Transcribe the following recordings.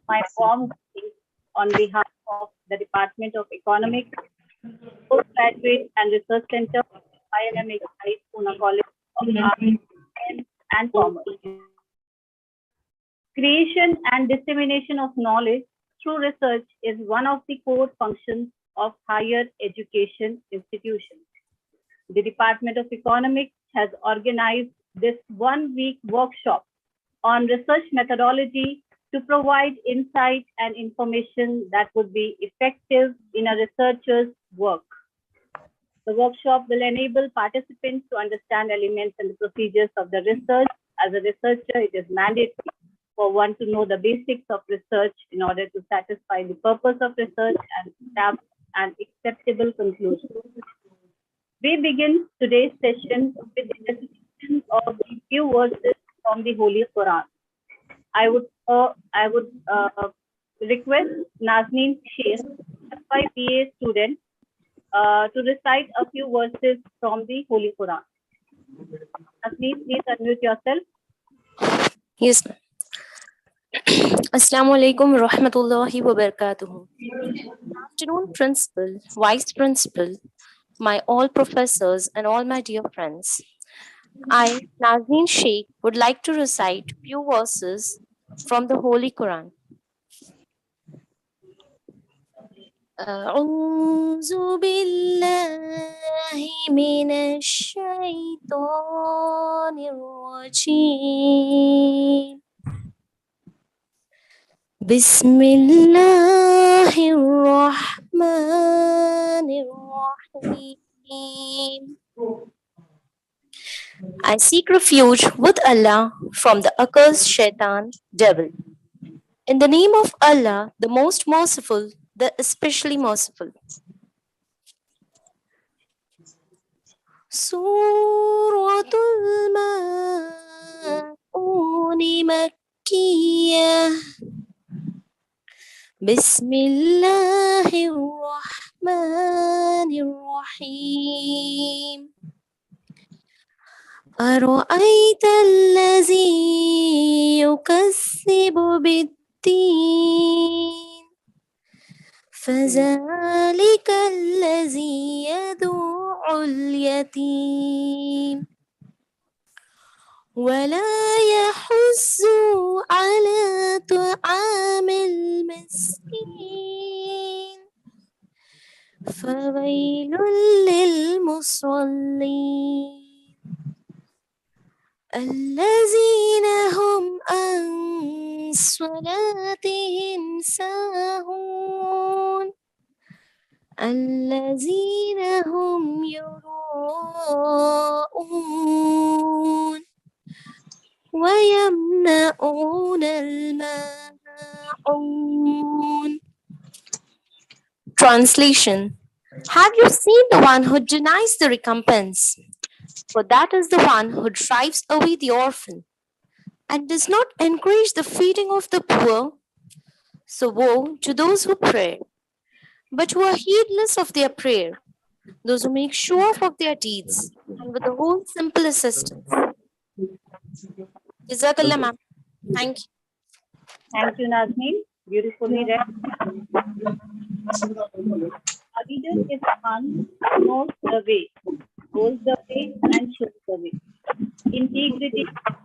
my warm greetings on behalf of the Department of Economics, Postgraduate and Research Center, INM Poona College of Arts, Science and Commerce. Creation and dissemination of knowledge through research is one of the core functions of higher education institutions. The Department of Economics has organized this one-week workshop on research methodology to provide insight and information that would be effective in a researcher's work. The workshop will enable participants to understand elements and the procedures of the research. As a researcher, it is mandatory for one to know the basics of research in order to satisfy the purpose of research and establish an acceptable conclusion. We begin today's session with the recitation of the few verses from the Holy Quran. I would request Nazneen Sheikh, FYPA student, to recite a few verses from the Holy Quran. Nazneen, please unmute yourself. Yes, ma'am. Assalamu alaikum wa rahmatullahi wa barakatuhu. Afternoon, Principal, Vice Principal, my all professors and all my dear friends. I, Nazneen Sheikh, would like to recite few verses from the Holy Quran. أعوذ بالله من الشيطان الرجيم بسم الله الرحمن الرحيم. I seek refuge with Allah from the accursed shaitan, devil. In the name of Allah, the most merciful, the especially merciful. Suratul Ma'un Makkiyah. Bismillahir Rahmanir Rahim. أرأيت الذي يكذب بالدين فذلك الذي يدعو اليتيم ولا يحض على طعام المسكين فويل للمصلين الذين هم عن صلاتهم ساهون الذين هم يراءون ويمنعون الماعون. Translation: Have you seen the one who denies the recompense? For that is the one who drives away the orphan and does not encourage the feeding of the poor. So woe to those who pray, but who are heedless of their prayer, those who make show off of their deeds, and with the whole simple assistance. Jazakallah, ma'am. Thank you. Thank you, Nazneen. Beautifully read. Obedience is one who knows the way, goes the way, and shows the way. Integrity,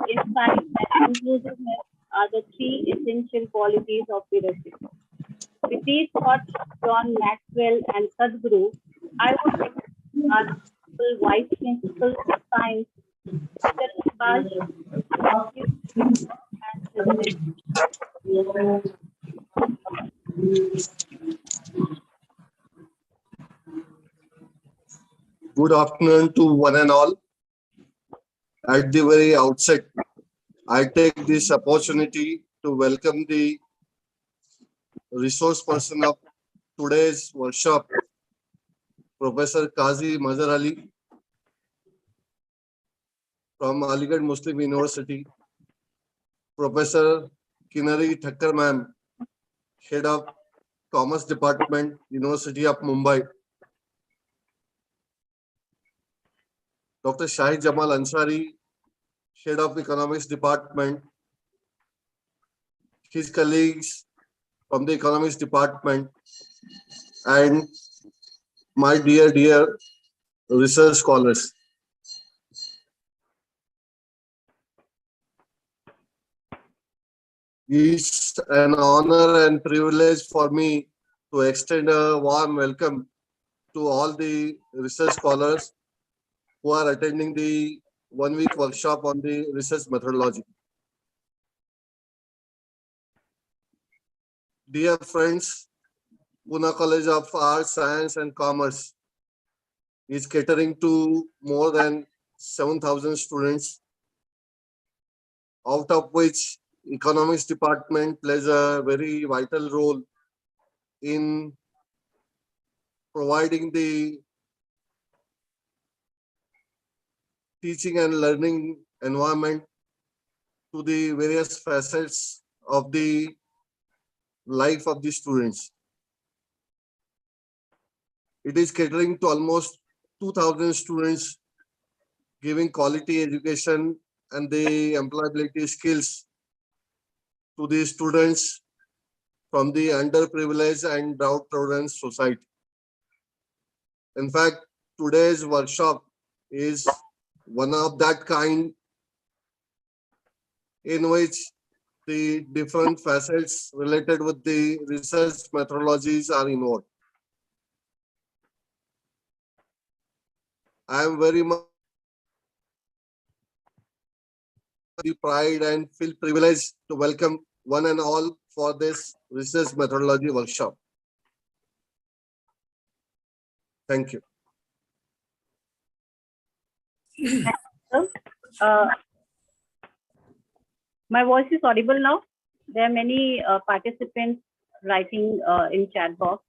insight, and inclusiveness are the three essential qualities of leadership. With these thoughts of John Maxwell and Sadhguru, I would recommend our Vice Principal of Science, Mr. Iqbal, Good afternoon to one and all. At the very outset, I take this opportunity to welcome the resource person of today's workshop, Professor Qazi Mazhar Ali from Aligarh Muslim University, Professor Kinari Thakkar ma'am, Head of Commerce Department, University of Mumbai, Dr. Shahid Jamal Ansari, Head of Economics Department, his colleagues, from the economics department, and my dear research scholars. It's an honor and privilege for me to extend a warm welcome to all the research scholars who are attending the one-week workshop on the research methodology. Dear friends, Poona College of Arts, Science and Commerce is catering to more than 7,000 students, out of which economics department plays a very vital role in providing the teaching and learning environment to the various facets of the life of the students. It is catering to almost 2,000 students, giving quality education and the employability skills to the students from the underprivileged and downtrodden society. In fact, today's workshop is one of that kind in which the different facets related with the research methodologies are involved. I am very much the pride and feel privileged to welcome one and all for this research methodology workshop. Thank you. My voice is audible now. There are many participants writing in chat box.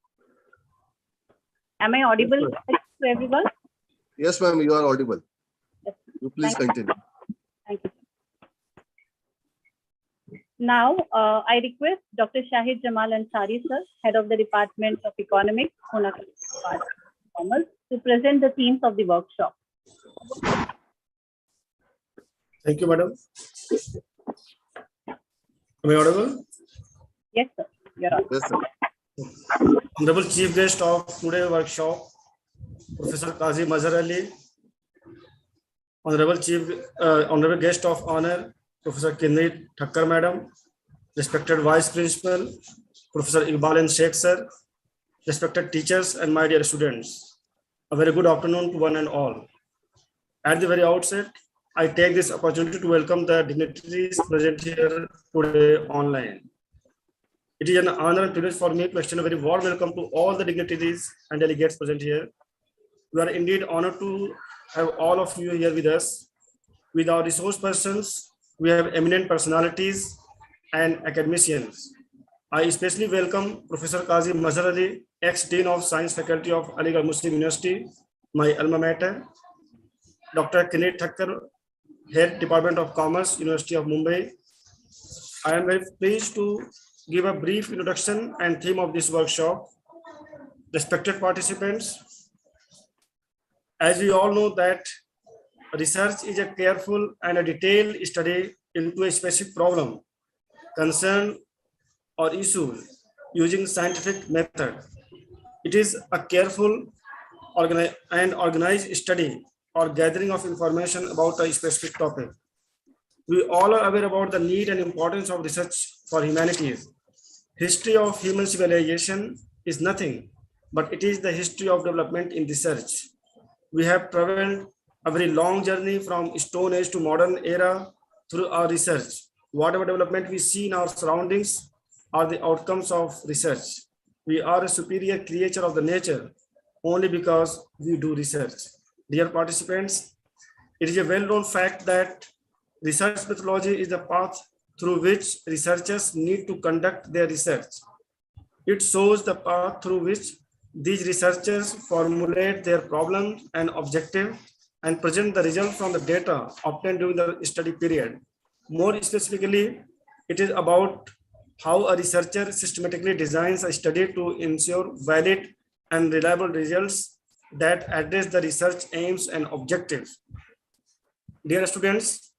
Am I audible to everyone? Yes, ma'am, you are audible. Yes. You please continue. Thank you. Now, I request Dr. Shahid Jamal Ansari, sir, Head of the Department of Economics, Poona College of Commerce, to present the themes of the workshop. Thank you, madam. Am I audible? Yes, sir. You're audible. Yes, sir. Honorable Chief Guest of today's workshop, Professor Qazi Mazhar Ali. Honorable Guest of Honor, Professor Kinrit Thakkar, Madam. Respected Vice Principal, Professor Iqbal and Sheikh, Sir. Respected teachers and my dear students. A very good afternoon to one and all. At the very outset, I take this opportunity to welcome the dignitaries present here today online. It is an honor and privilege for me to extend a very warm welcome to all the dignitaries and delegates present here. We are indeed honored to have all of you here with us. With our resource persons, we have eminent personalities and academicians. I especially welcome Professor Qazi Mazhar Ali, ex-Dean of Science Faculty of Aligarh Muslim University, my alma mater. Dr. Kinrit Thakkar, Head Department of Commerce, University of Mumbai. I am very pleased to give a brief introduction and theme of this workshop. Respected participants, as we all know that research is a careful and a detailed study into a specific problem, concern or issue using scientific method. It is a careful and organized study or gathering of information about a specific topic. We all are aware about the need and importance of research for humanities. History of human civilization is nothing, but it is the history of development in research. We have traveled a very long journey from Stone Age to modern era through our research. Whatever development we see in our surroundings are the outcomes of research. We are a superior creature of the nature only because we do research. Dear participants, it is a well-known fact that research methodology is the path through which researchers need to conduct their research. It shows the path through which these researchers formulate their problems and objectives and present the result from the data obtained during the study period. More specifically, it is about how a researcher systematically designs a study to ensure valid and reliable results that address the research aims and objectives. Dear students,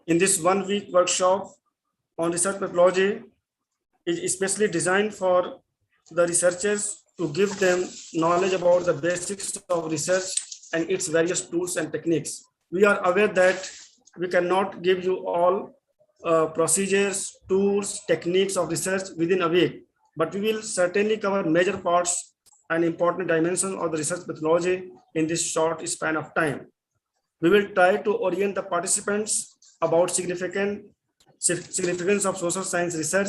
in this one-week workshop on research methodology, is especially designed for the researchers to give them knowledge about the basics of research and its various tools and techniques. We are aware that we cannot give you all procedures, tools, techniques of research within a week, but we will certainly cover major parts and important dimensions of the research methodology in this short span of time. We will try to orient the participants about significance of social science research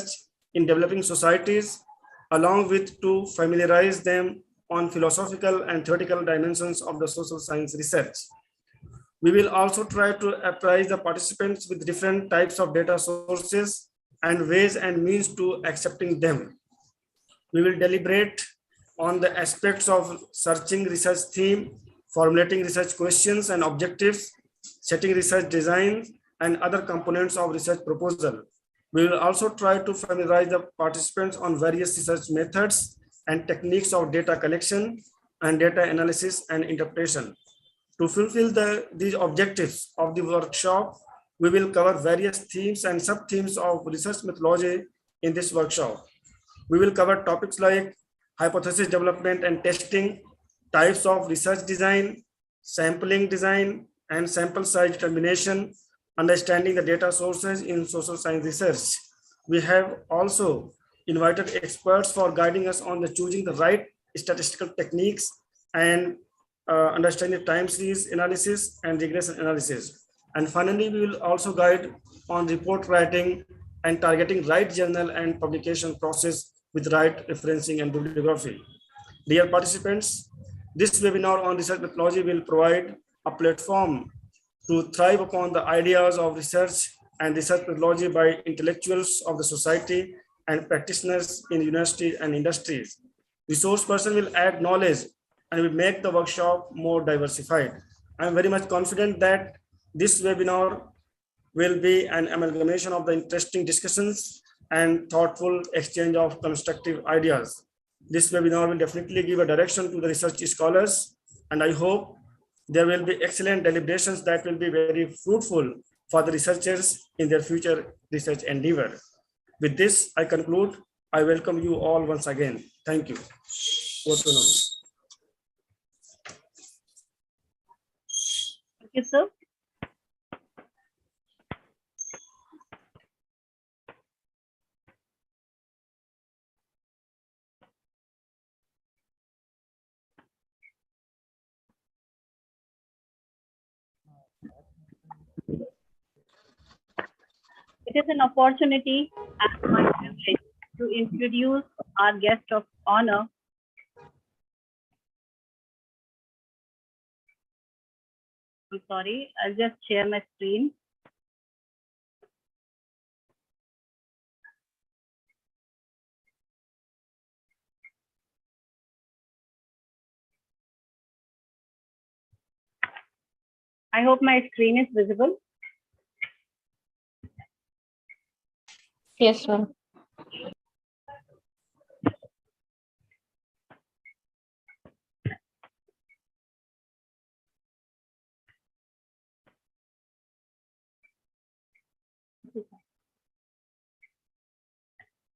in developing societies, along with to familiarize them on philosophical and theoretical dimensions of the social science research. We will also try to apprise the participants with different types of data sources and ways and means to accepting them. We will deliberate on the aspects of searching research theme, formulating research questions and objectives, setting research design, and other components of research proposal. We will also try to familiarize the participants on various research methods and techniques of data collection and data analysis and interpretation. To fulfill these objectives of the workshop, we will cover various themes and sub-themes of research methodology in this workshop. We will cover topics like hypothesis development and testing, types of research design, sampling design, and sample size determination, understanding the data sources in social science research. We have also invited experts for guiding us on the choosing the right statistical techniques and understanding time series analysis and regression analysis. And finally, we will also guide on report writing and targeting right journal and publication process with right referencing and bibliography. Dear participants, this webinar on research methodology will provide a platform to thrive upon the ideas of research and research methodology by intellectuals of the society and practitioners in universities and industries. Resource person will add knowledge and will make the workshop more diversified. I am very much confident that this webinar will be an amalgamation of the interesting discussions and thoughtful exchange of constructive ideas. This webinar will definitely give a direction to the research scholars, and I hope there will be excellent deliberations that will be very fruitful for the researchers in their future research endeavor. With this, I conclude. I welcome you all once again. Thank you. Over to you. Thank you, sir. It is an opportunity and my privilege to introduce our guest of honor, I'm sorry, I'll just share my screen. I hope my screen is visible. Yes, sir.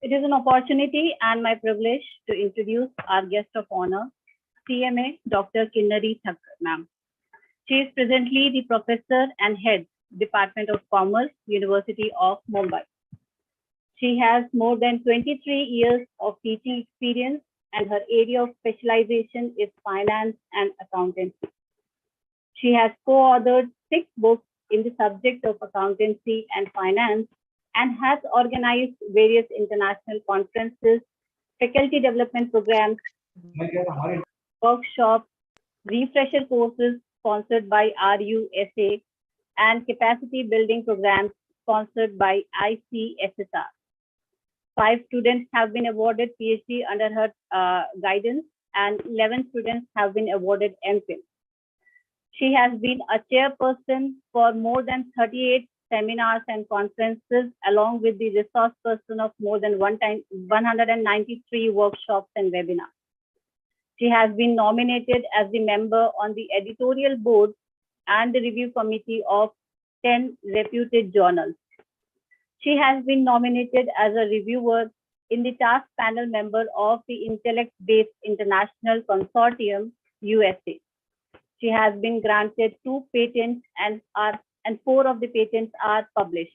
It is an opportunity and my privilege to introduce our guest of honor, CMA Dr. Kinnari Thakkar, ma'am. She is presently the professor and head, Department of Commerce, University of Mumbai. She has more than 23 years of teaching experience and her area of specialization is finance and accountancy. She has co-authored 6 books in the subject of accountancy and finance and has organized various international conferences, faculty development programs, workshops, refresher courses sponsored by RUSA, and capacity building programs sponsored by ICSSR. 5 students have been awarded PhD under her guidance and 11 students have been awarded MPhil. She has been a chairperson for more than 38 seminars and conferences, along with the resource person of more than 193 workshops and webinars. She has been nominated as the member on the editorial board and the review committee of 10 reputed journals. She has been nominated as a reviewer in the task panel member of the Intellect-Based International Consortium, USA. She has been granted 2 patents and 4 of the patents are published.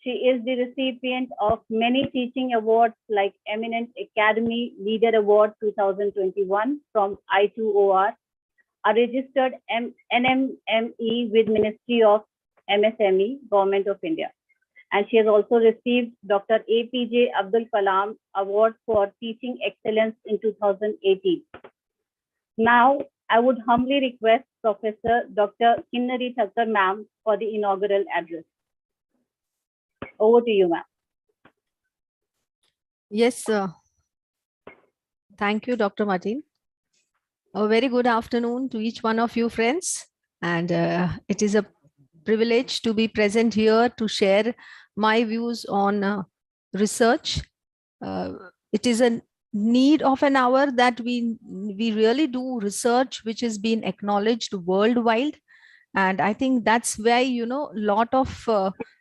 She is the recipient of many teaching awards like Eminent Academy Leader Award 2021 from I2OR, a registered NMME with Ministry of MSME, Government of India. And she has also received Dr. APJ Abdul Kalam Award for Teaching Excellence in 2018. Now, I would humbly request Professor Dr. Kinnari Thakkar ma'am for the inaugural address. Over to you, ma'am. Yes, thank you, Dr. Martin. A very good afternoon to each one of you, friends. And it is a privilege to be present here to share my views on research. It is a need of an hour that we really do research which is being acknowledged worldwide. And I think that's why, a lot of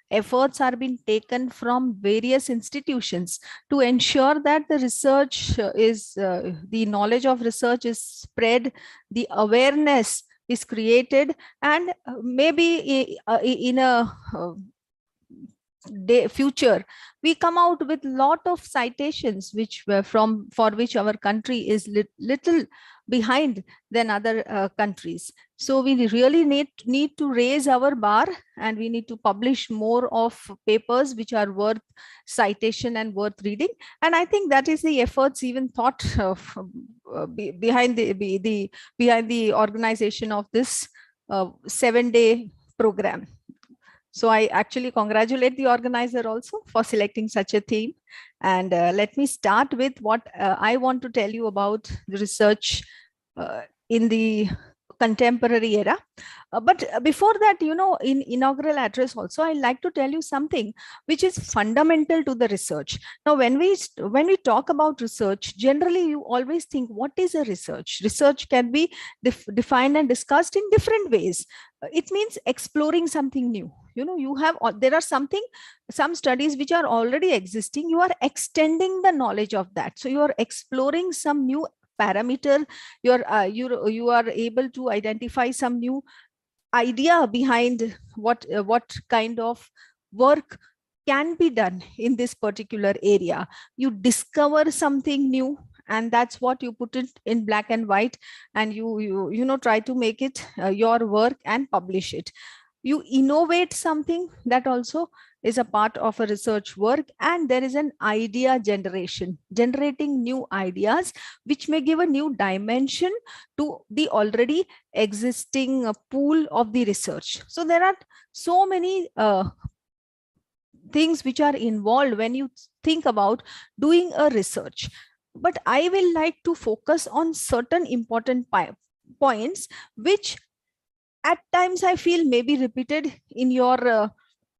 efforts are being taken from various institutions to ensure that the research the knowledge of research is spread, the awareness is created, and maybe in a future we come out with lot of citations which were for which our country is little behind than other countries. So we really need to raise our bar, and we need to publish more of papers which are worth citation and worth reading. And I think that is the efforts even thought of behind the organization of this 7-day program. So I actually congratulate the organizer also for selecting such a theme. And let me start with what I want to tell you about the research in the contemporary era. But before that, in inaugural address also, I like to tell you something which is fundamental to the research. Now, when we talk about research, generally you always think, what is a research? Research can be defined and discussed in different ways. It means exploring something new. There are some studies which are already existing. You are extending the knowledge of that. So you are exploring some new parameter. You are able to identify some new idea behind what kind of work can be done in this particular area. You discover something new, and that's what you put it in black and white, and you try to make it your work and publish it. You innovate something, that also is a part of a research work. And there is an idea generating new ideas which may give a new dimension to the already existing pool of the research. So there are so many things which are involved when you think about doing a research. But I will like to focus on certain important points which at times I feel may be repeated in your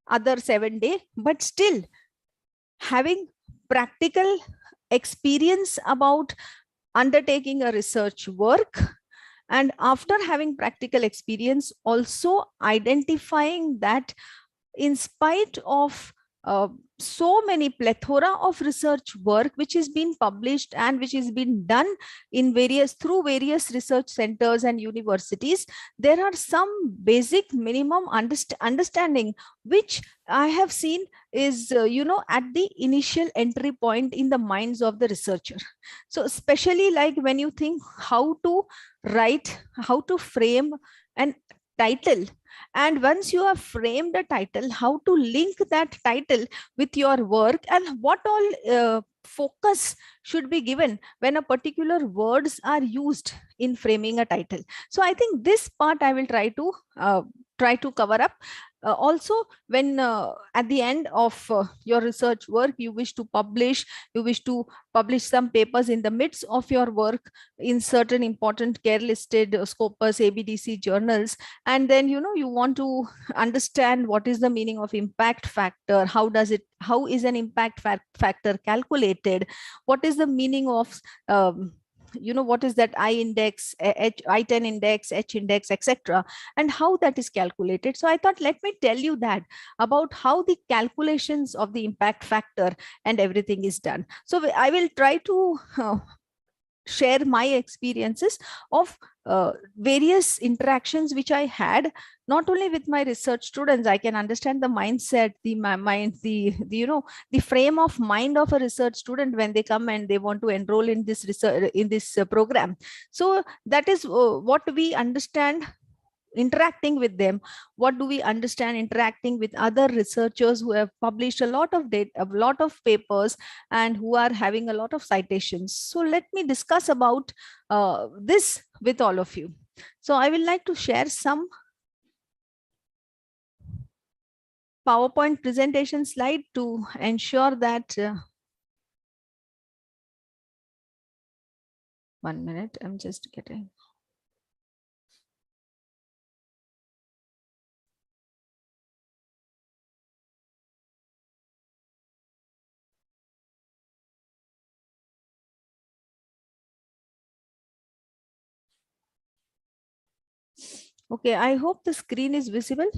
other 7-day, but still having practical experience about undertaking a research work, and after having practical experience also identifying that in spite of so many plethora of research work which is being published and which is being done in through various research centers and universities, there are some basic minimum understanding which I have seen is at the initial entry point in the minds of the researcher. So especially like when you think how to write, how to frame an title, and once you have framed a title, how to link that title with your work, and what all focus should be given when a particular words are used in framing a title. So I think this part I will try to cover up. Also, when at the end of your research work, you wish to publish some papers in the midst of your work in certain important care listed Scopus ABDC journals, and then you want to understand what is the meaning of impact factor, how is an impact factor calculated, what is the meaning of what is that I index, I10 index, H index, etc., and how that is calculated. So I thought, let me tell you that about how the calculations of the impact factor and everything is done. So I will try to share my experiences of various interactions which I had, not only with my research students. I can understand the mindset, the mind, the the frame of mind of a research student when they come and they want to enroll in this research, in this program. So that is what we understand interacting with them. What do we understand interacting with other researchers who have published a lot of data, a lot of papers, and who are having a lot of citations? So let me discuss about this with all of you. So I will like to share some PowerPoint presentation slide to ensure that 1 minute, I'm just getting. Okay, I hope the screen is visible.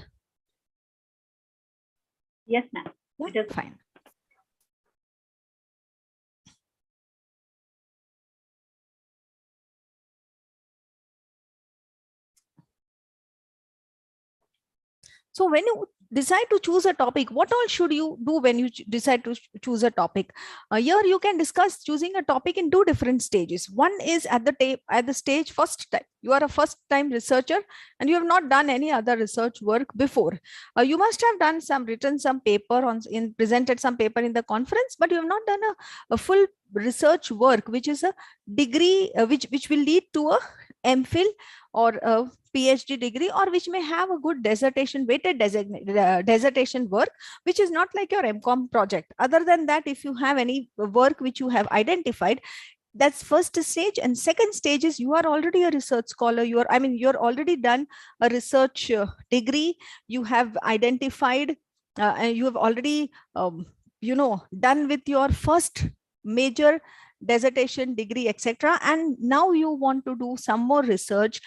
Yes, ma'am. Yeah, It is fine. So when you decide to choose a topic, what all should you do when you decide to choose a topic? Here you can discuss choosing a topic in two different stages. One is at the stage first time. You are a first time researcher and you have not done any other research work before. You must have done written some paper presented some paper in the conference, but you have not done a full research work, which is a degree, which will lead to a MPhil or a PhD degree, or which may have a good dissertation, weighted dissertation work, which is not like your MCOM project. Other than that, if you have any work which you have identified, that's first stage. And second stage is you are already a research scholar. You're already done a research degree. You have identified and you have already done with your first major dissertation degree, etc., and now you want to do some more research,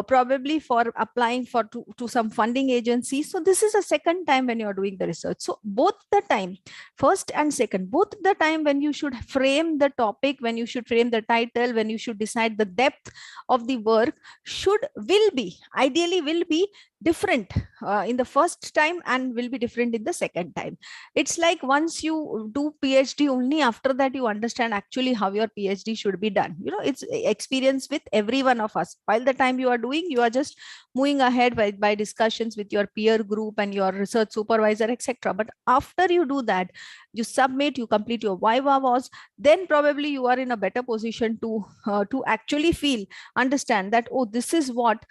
probably for applying for to some funding agency. So this is a second time when you are doing the research. So both the time, first and second, both the time when you should frame the topic, when you should frame the title, when you should decide the depth of the work, ideally will be different in the first time and will be different in the second time. It's like once you do PhD, only after that you understand actually how your PhD should be done. It's experience with every one of us. While the time you are doing, you are just moving ahead by discussions with your peer group and your research supervisor, etc. But after you do that, you submit, you complete your viva was, then probably you are in a better position to actually understand that, oh, this is what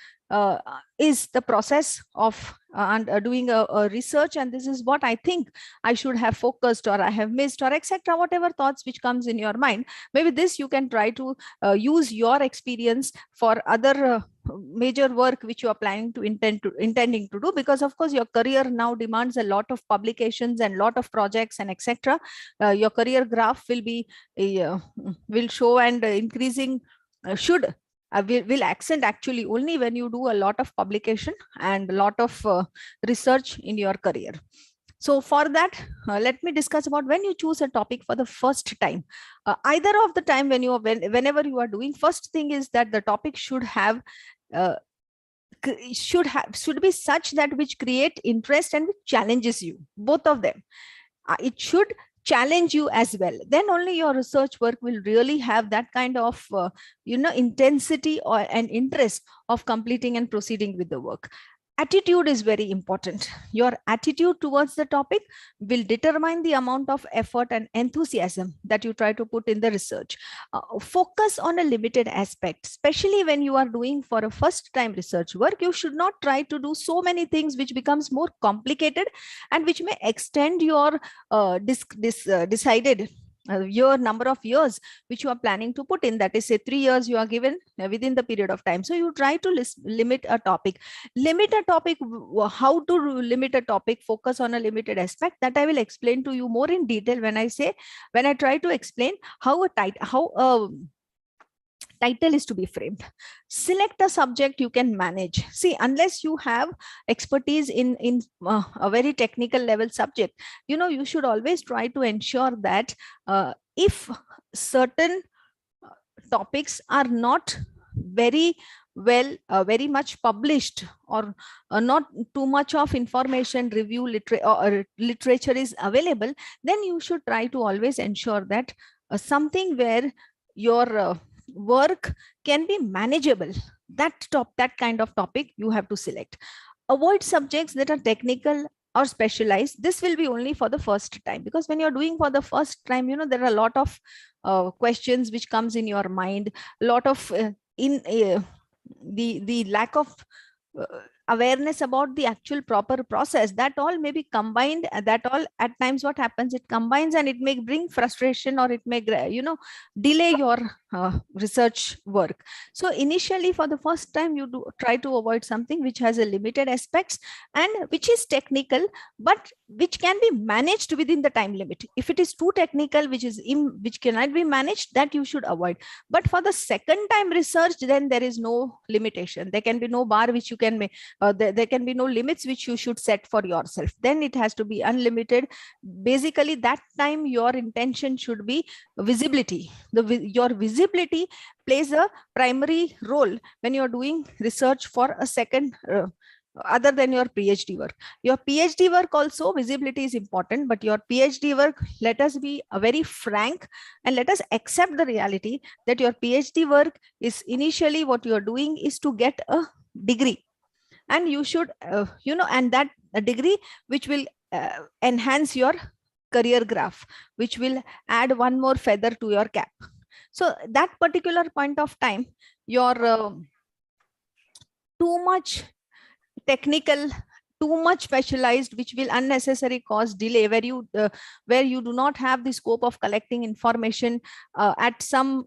is the process of doing a research, and this is what I think I should have focused, or I have missed, or etc., whatever thoughts which comes in your mind. Maybe this you can try to use your experience for other major work which you are planning to intending to do, because of course your career now demands a lot of publications and lot of projects and etc. Your career graph will show, and increasing should will accent actually only when you do a lot of publication and a lot of research in your career. So for that, let me discuss about when you choose a topic for the first time. Either of the time whenever you are doing, first thing is that the topic should have should be such that which create interest and which challenges you, both of them. It should challenge you as well. Then only your research work will really have that kind of intensity or an interest of completing and proceeding with the work. Attitude is very important. Your attitude towards the topic will determine the amount of effort and enthusiasm that you try to put in the research. Focus on a limited aspect, especially when you are doing for a first time research work. You should not try to do so many things which becomes more complicated and which may extend your decided your number of years which you are planning to put in. That is, say 3 years you are given within the period of time. So you try to limit a topic. How to limit a topic, focus on a limited aspect, that I will explain to you more in detail when I try to explain how a title is to be framed. Select a subject you can manage. See, unless you have expertise in a very technical level subject, you should always try to ensure that if certain topics are not very well, very much published, or not too much of information review literature is available, then you should try to always ensure that something where your work can be manageable, that kind of topic you have to select. Avoid subjects that are technical or specialized. This will be only for the first time, because when you're doing for the first time, there are a lot of questions which comes in your mind, a lot of the lack of uh, awareness about the actual proper process, that all may be combined. That all, at times what happens, it combines, and it may bring frustration, or it may delay your research work. So initially, for the first time, you do try to avoid something which has a limited aspects and which is technical, but which can be managed within the time limit. If it is too technical, which cannot be managed, that you should avoid. But for the second time research, then there is no limitation. There can be no bar which you can make. There can be no limits which you should set for yourself. Then it has to be unlimited. Basically, that time your intention should be visibility. Your visibility plays a primary role when you're doing research for a second, other than your PhD work. Your PhD work also, visibility is important, but your PhD work, let us be very frank, and let us accept the reality that your PhD work is initially, what you're doing is to get a degree. And you should, and that a degree which will enhance your career graph, which will add one more feather to your cap. So that particular point of time, your too much technical, too much specialized, which will unnecessarily cause delay, where you do not have the scope of collecting information at some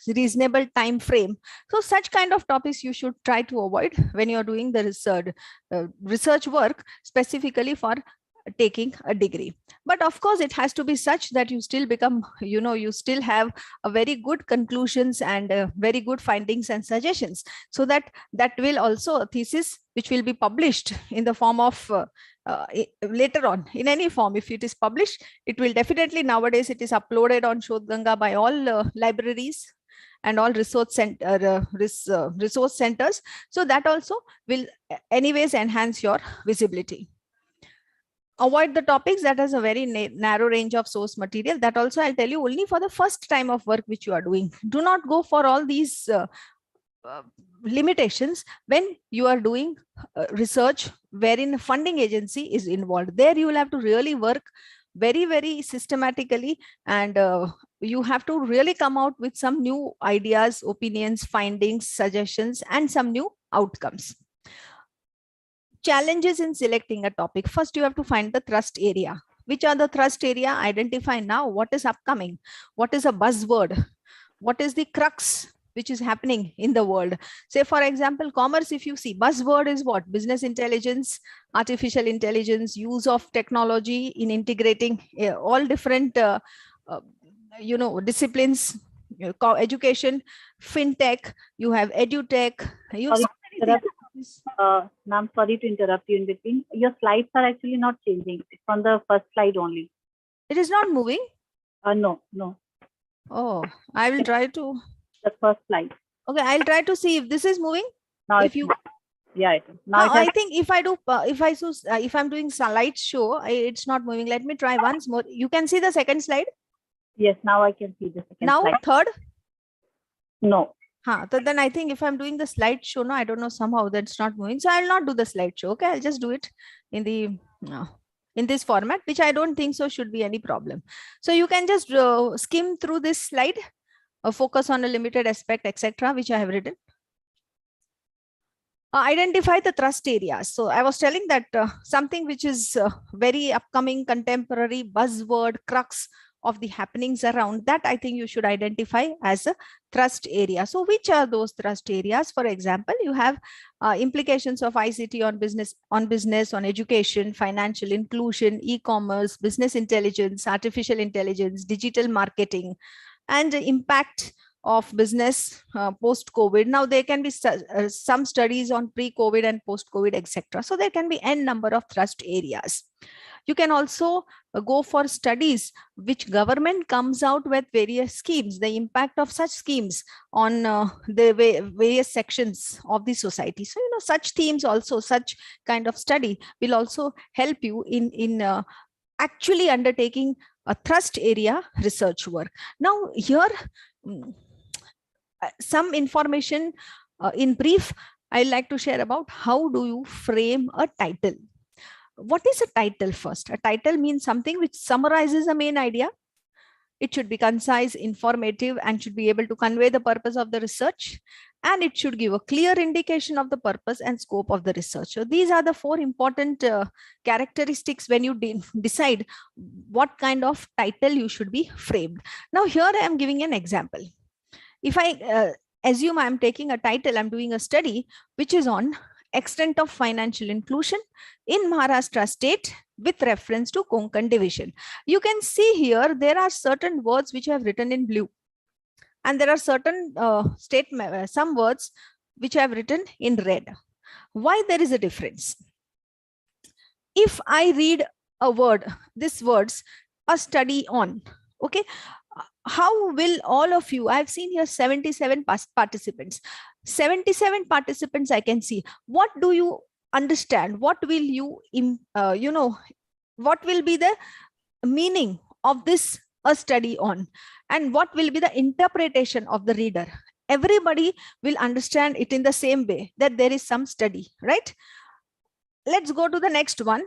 reasonable time frame. So such kind of topics you should try to avoid when you're doing the research work specifically for taking a degree. But of course, it has to be such that you still become, you still have a very good conclusions and very good findings and suggestions, so that will also a thesis which will be published in the form of later on, in any form. If it is published, it will definitely, nowadays it is uploaded on Shodhganga by all libraries and all resource centers. So that also will anyways enhance your visibility. Avoid the topics that has a very narrow range of source material. That also I'll tell you, only for the first time of work which you are doing. Do not go for all these limitations when you are doing research wherein funding agency is involved. There you will have to really work very, very systematically, and you have to really come out with some new ideas, opinions, findings, suggestions, and some new outcomes. Challenges in selecting a topic. First, you have to find the thrust area. Which are the thrust area? Identify now what is upcoming, what is a buzzword, what is the crux which is happening in the world. Say, for example, commerce, if you see, buzzword is what? Business intelligence, artificial intelligence, use of technology in integrating all different disciplines, education, fintech, you have edutech, you have so many things. Ma'am, sorry to interrupt you in between. Your slides are actually not changing. It's on the first slide only. It is not moving? No. Oh, I will try to. The first slide. Okay, I'll try to see if this is moving. Now if you. Yeah, it is. Now I think if I do, if I'm doing slideshow, it's not moving. Let me try once more. You can see the second slide. Yes, now I can see the second now slide. Third? No. So then I think if I'm doing the slideshow, no, I don't know, somehow that's not moving. So I'll not do the slideshow. Okay, I'll just do it in the in this format, which I don't think so should be any problem. So you can just skim through this slide, focus on a limited aspect, etc., which I have written. Identify the thrust areas. So I was telling that something which is very upcoming, contemporary, buzzword, crux of the happenings around, that I think you should identify as a thrust area. So which are those thrust areas? For example, you have implications of ICT on business, on education, financial inclusion, e-commerce, business intelligence, artificial intelligence, digital marketing, and impact of business post-COVID. Now there can be some studies on pre-COVID and post-COVID, etc. So there can be n number of thrust areas. You can also go for studies which government comes out with various schemes, the impact of such schemes on the various sections of the society. So, such themes also, such kind of study will also help you in actually undertaking a thrust area research work. Now here, some information in brief, I'd like to share about how do you frame a title. What is a title first? A title means something which summarizes a main idea. It should be concise, informative, and should be able to convey the purpose of the research. And it should give a clear indication of the purpose and scope of the research. So these are the 4 important characteristics when you decide what kind of title you should be framed. Now here I am giving an example. If I assume I'm taking a title, I'm doing a study which is on extent of financial inclusion in Maharashtra state with reference to Konkan division. You can see here there are certain words which I have written in blue, and there are certain some words which I have written in red. Why there is a difference? If I read a word, this words, a study on, okay, how will all of you, I've seen here 77 participants, 77 participants I can see. What do you understand? What will you, what will be the meaning of this a study on? And what will be the interpretation of the reader? Everybody will understand it in the same way, that there is some study, right? Let's go to the next one.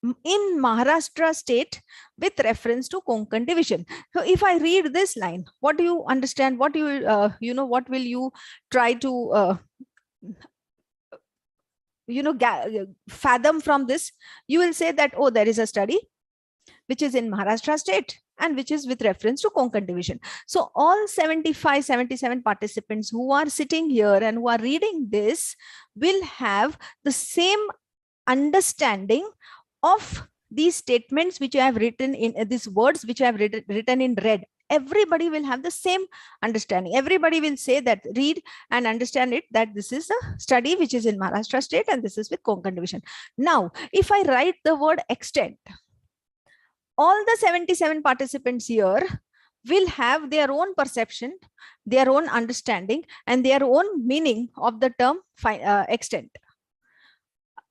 In Maharashtra state with reference to Konkan division. So if I read this line, what do you understand? What do you, what will you try to, fathom from this? You will say that, oh, there is a study which is in Maharashtra state and which is with reference to Konkan division. So all 75, 77 participants who are sitting here and who are reading this will have the same understanding of these statements which I have written in these words which I have written in red. Everybody will have the same understanding. Everybody will say that, read and understand it, that this is a study which is in Maharashtra state and this is with Konkan division. Now, if I write the word extent, all the 77 participants here will have their own perception, their own understanding, and their own meaning of the term extent.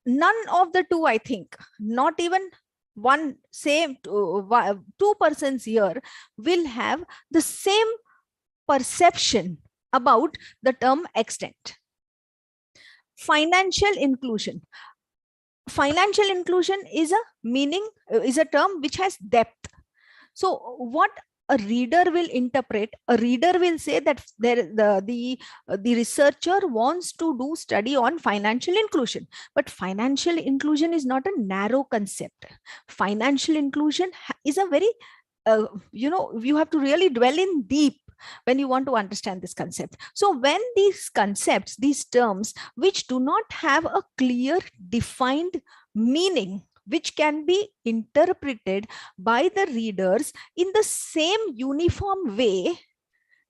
None of the two, I think, not even one, same 2 persons here will have the same perception about the term extent. Financial inclusion. Financial inclusion is a meaning, is a term which has depth. So what a reader will interpret, a reader will say that the researcher wants to do study on financial inclusion, but financial inclusion is not a narrow concept. Financial inclusion is a very, you have to really dwell in deep when you want to understand this concept. So when these concepts, these terms, which do not have a clear defined meaning, which can be interpreted by the readers in the same uniform way,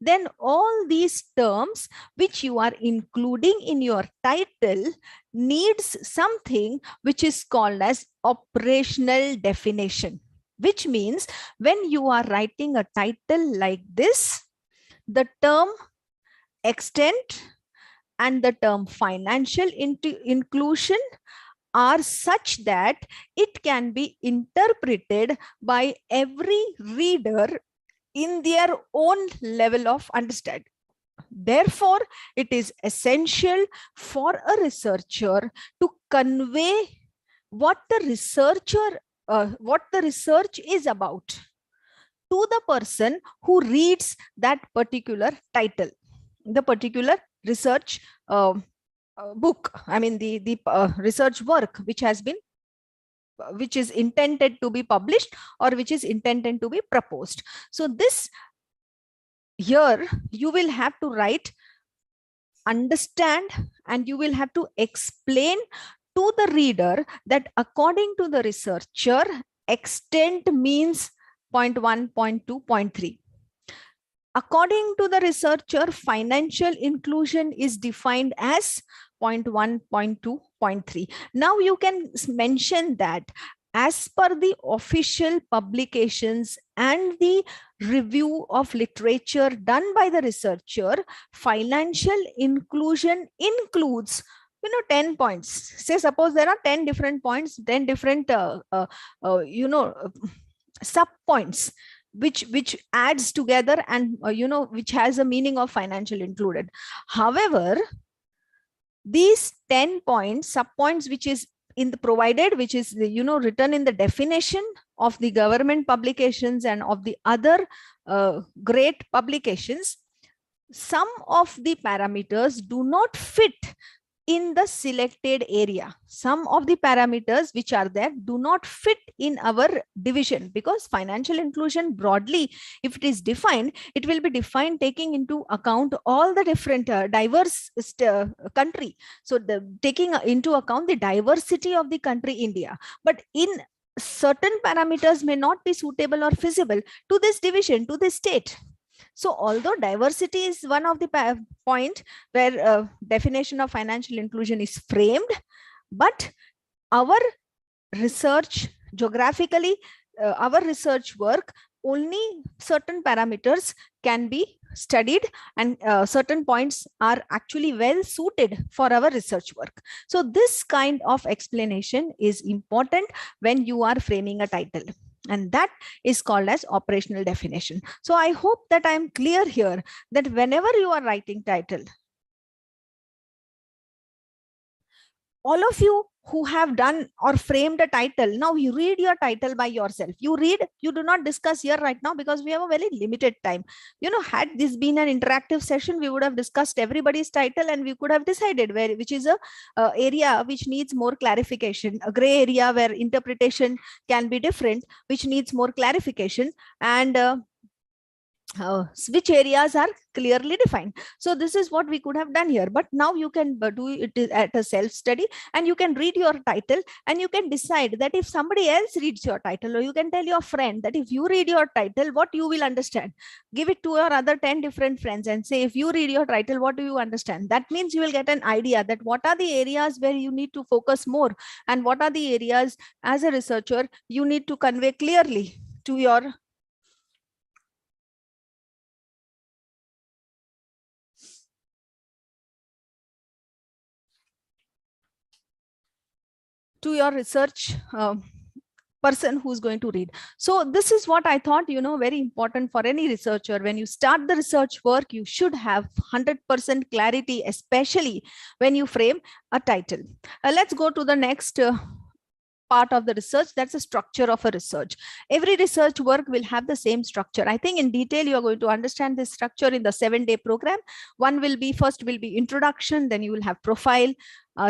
then all these terms which you are including in your title needs something which is called as operational definition, which means when you are writing a title like this, the term extent and the term financial inclusion are such that it can be interpreted by every reader in their own level of understanding. Therefore, it is essential for a researcher to convey what the research is about to the person who reads that particular title, the particular research book, I mean the research work which is intended to be published or which is intended to be proposed. So this here you will have to write, understand, and you will have to explain to the reader that according to the researcher, extent means 0.1, 0.2, 0.3. According to the researcher, financial inclusion is defined as point 1, point 2, point 3. Now you can mention that as per the official publications and the review of literature done by the researcher, financial inclusion includes 10 points. Say suppose there are 10 different points, 10 different sub points which adds together and which has a meaning of financial included. However, these 10 points, sub points, which is in the provided, which is written in the definition of the government publications and of the other great publications, some of the parameters do not fit in the selected area. Some of the parameters which are there do not fit in our division, because financial inclusion broadly, if it is defined, it will be defined taking into account all the different diverse country. So taking into account the diversity of the country India. But in certain parameters may not be suitable or feasible to this division, to this state. So although diversity is one of the point where definition of financial inclusion is framed, but our research geographically, our research work, only certain parameters can be studied, and certain points are actually well suited for our research work. So this kind of explanation is important when you are framing a title, and that is called as operational definition. So I hope that I am clear here that whenever you are writing title, all of you who have done or framed a title, now you read your title by yourself. You read, you do not discuss here right now because we have a very limited time. Had this been an interactive session, we would have discussed everybody's title and we could have decided which is a area which needs more clarification, a gray area where interpretation can be different, which needs more clarification, and which areas are clearly defined. So this is what we could have done here, but now you can do it at a self-study, and you can read your title and you can decide that if somebody else reads your title, or you can tell your friend that if you read your title, what you will understand. Give it to your other 10 different friends and say, if you read your title, what do you understand? That means you will get an idea that what are the areas where you need to focus more, and what are the areas as a researcher you need to convey clearly to your research person who's going to read. So this is what I thought, very important for any researcher. When you start the research work, you should have 100% clarity, especially when you frame a title. Let's go to the next part of the research. That's the structure of a research. Every research work will have the same structure. I think in detail you are going to understand this structure in the 7-day program. First will be introduction, then you will have profile,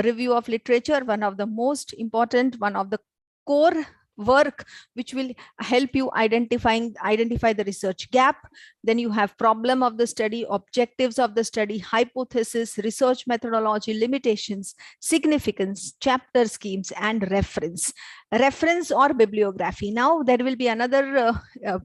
review of literature, one of the most important, one of the core work which will help you identify the research gap. Then you have problem of the study, objectives of the study, hypothesis, research methodology, limitations, significance, chapter schemes, and reference or bibliography. Now there will be another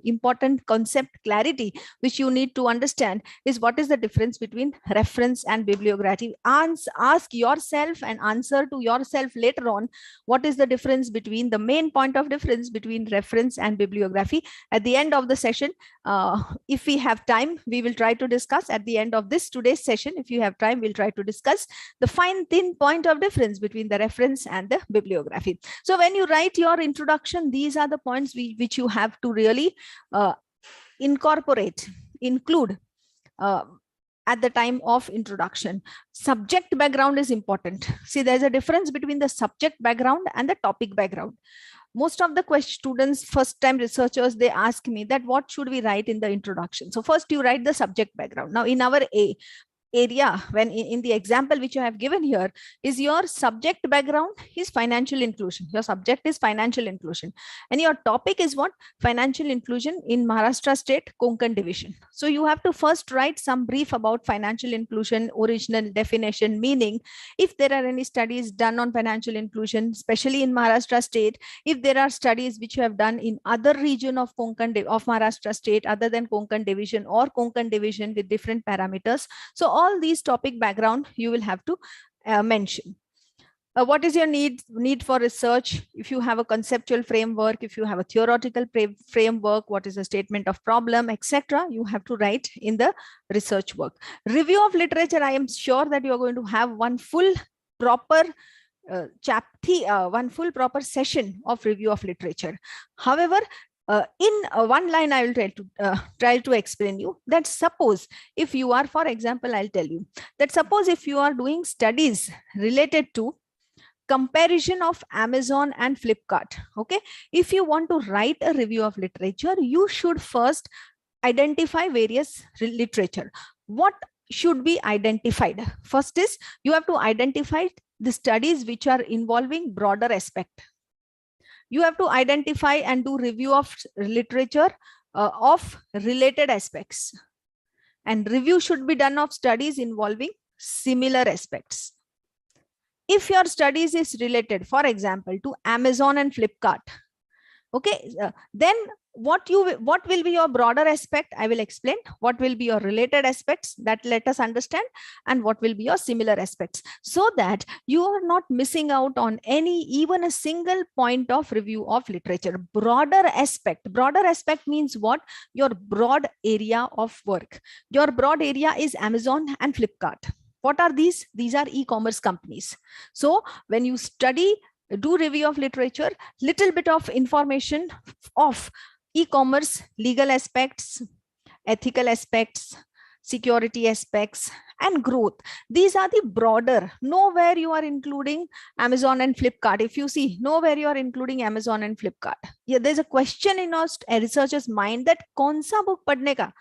important concept clarity which you need to understand is what is the difference between reference and bibliography. Ask yourself and answer to yourself later on what is the difference between the main point of difference between reference and bibliography. At the end of the session, if we have time, we will try to discuss at the end of today's session. If you have time, we'll try to discuss the fine thin point of difference between the reference and the bibliography. So when you write your introduction, these are the points which you have to really include at the time of introduction. Subject background is important. See, there's a difference between the subject background and the topic background. Most of the students, first time researchers, they ask me that what should we write in the introduction. So first you write the subject background. Now in our area, when in the example which I have given here, is your subject background is financial inclusion. Your subject is financial inclusion. And your topic is what? Financial inclusion in Maharashtra state, Konkan division. So you have to first write some brief about financial inclusion, original definition, meaning, if there are any studies done on financial inclusion, especially in Maharashtra state, if there are studies which you have done in other region of Konkan of Maharashtra state other than Konkan division or Konkan division with different parameters. So all these topic background you will have to mention. What is your need for research? If you have a conceptual framework, if you have a theoretical framework, what is a statement of problem, etc., you have to write in the research work. Review of literature, I am sure that you are going to have one full proper one full proper session of review of literature. However, in one line, I will try to explain you that suppose if you are, for example, I'll tell you that suppose if you are doing studies related to comparison of Amazon and Flipkart. Okay, if you want to write a review of literature, you should first identify various literature. What should be identified? First is you have to identify the studies which are involving broader aspect. You have to identify and do review of literature of related aspects. And review should be done of studies involving similar aspects. If your studies is related, for example, to Amazon and Flipkart, okay, then what will be your broader aspect? I will explain. What will be your related aspects, that let us understand, and what will be your similar aspects, so that you are not missing out on even a single point of review of literature. Broader aspect means what? Your broad area of work. Your broad area is Amazon and Flipkart. What are these? These are e-commerce companies. So when you do review of literature, little bit of information of e-commerce, legal aspects, ethical aspects, security aspects, and growth. These are the broader. Nowhere you are including Amazon and Flipkart. If you see, nowhere you are including Amazon and Flipkart. Yeah, there's a question in our researcher's mind that कौन सा book पढ़ने का?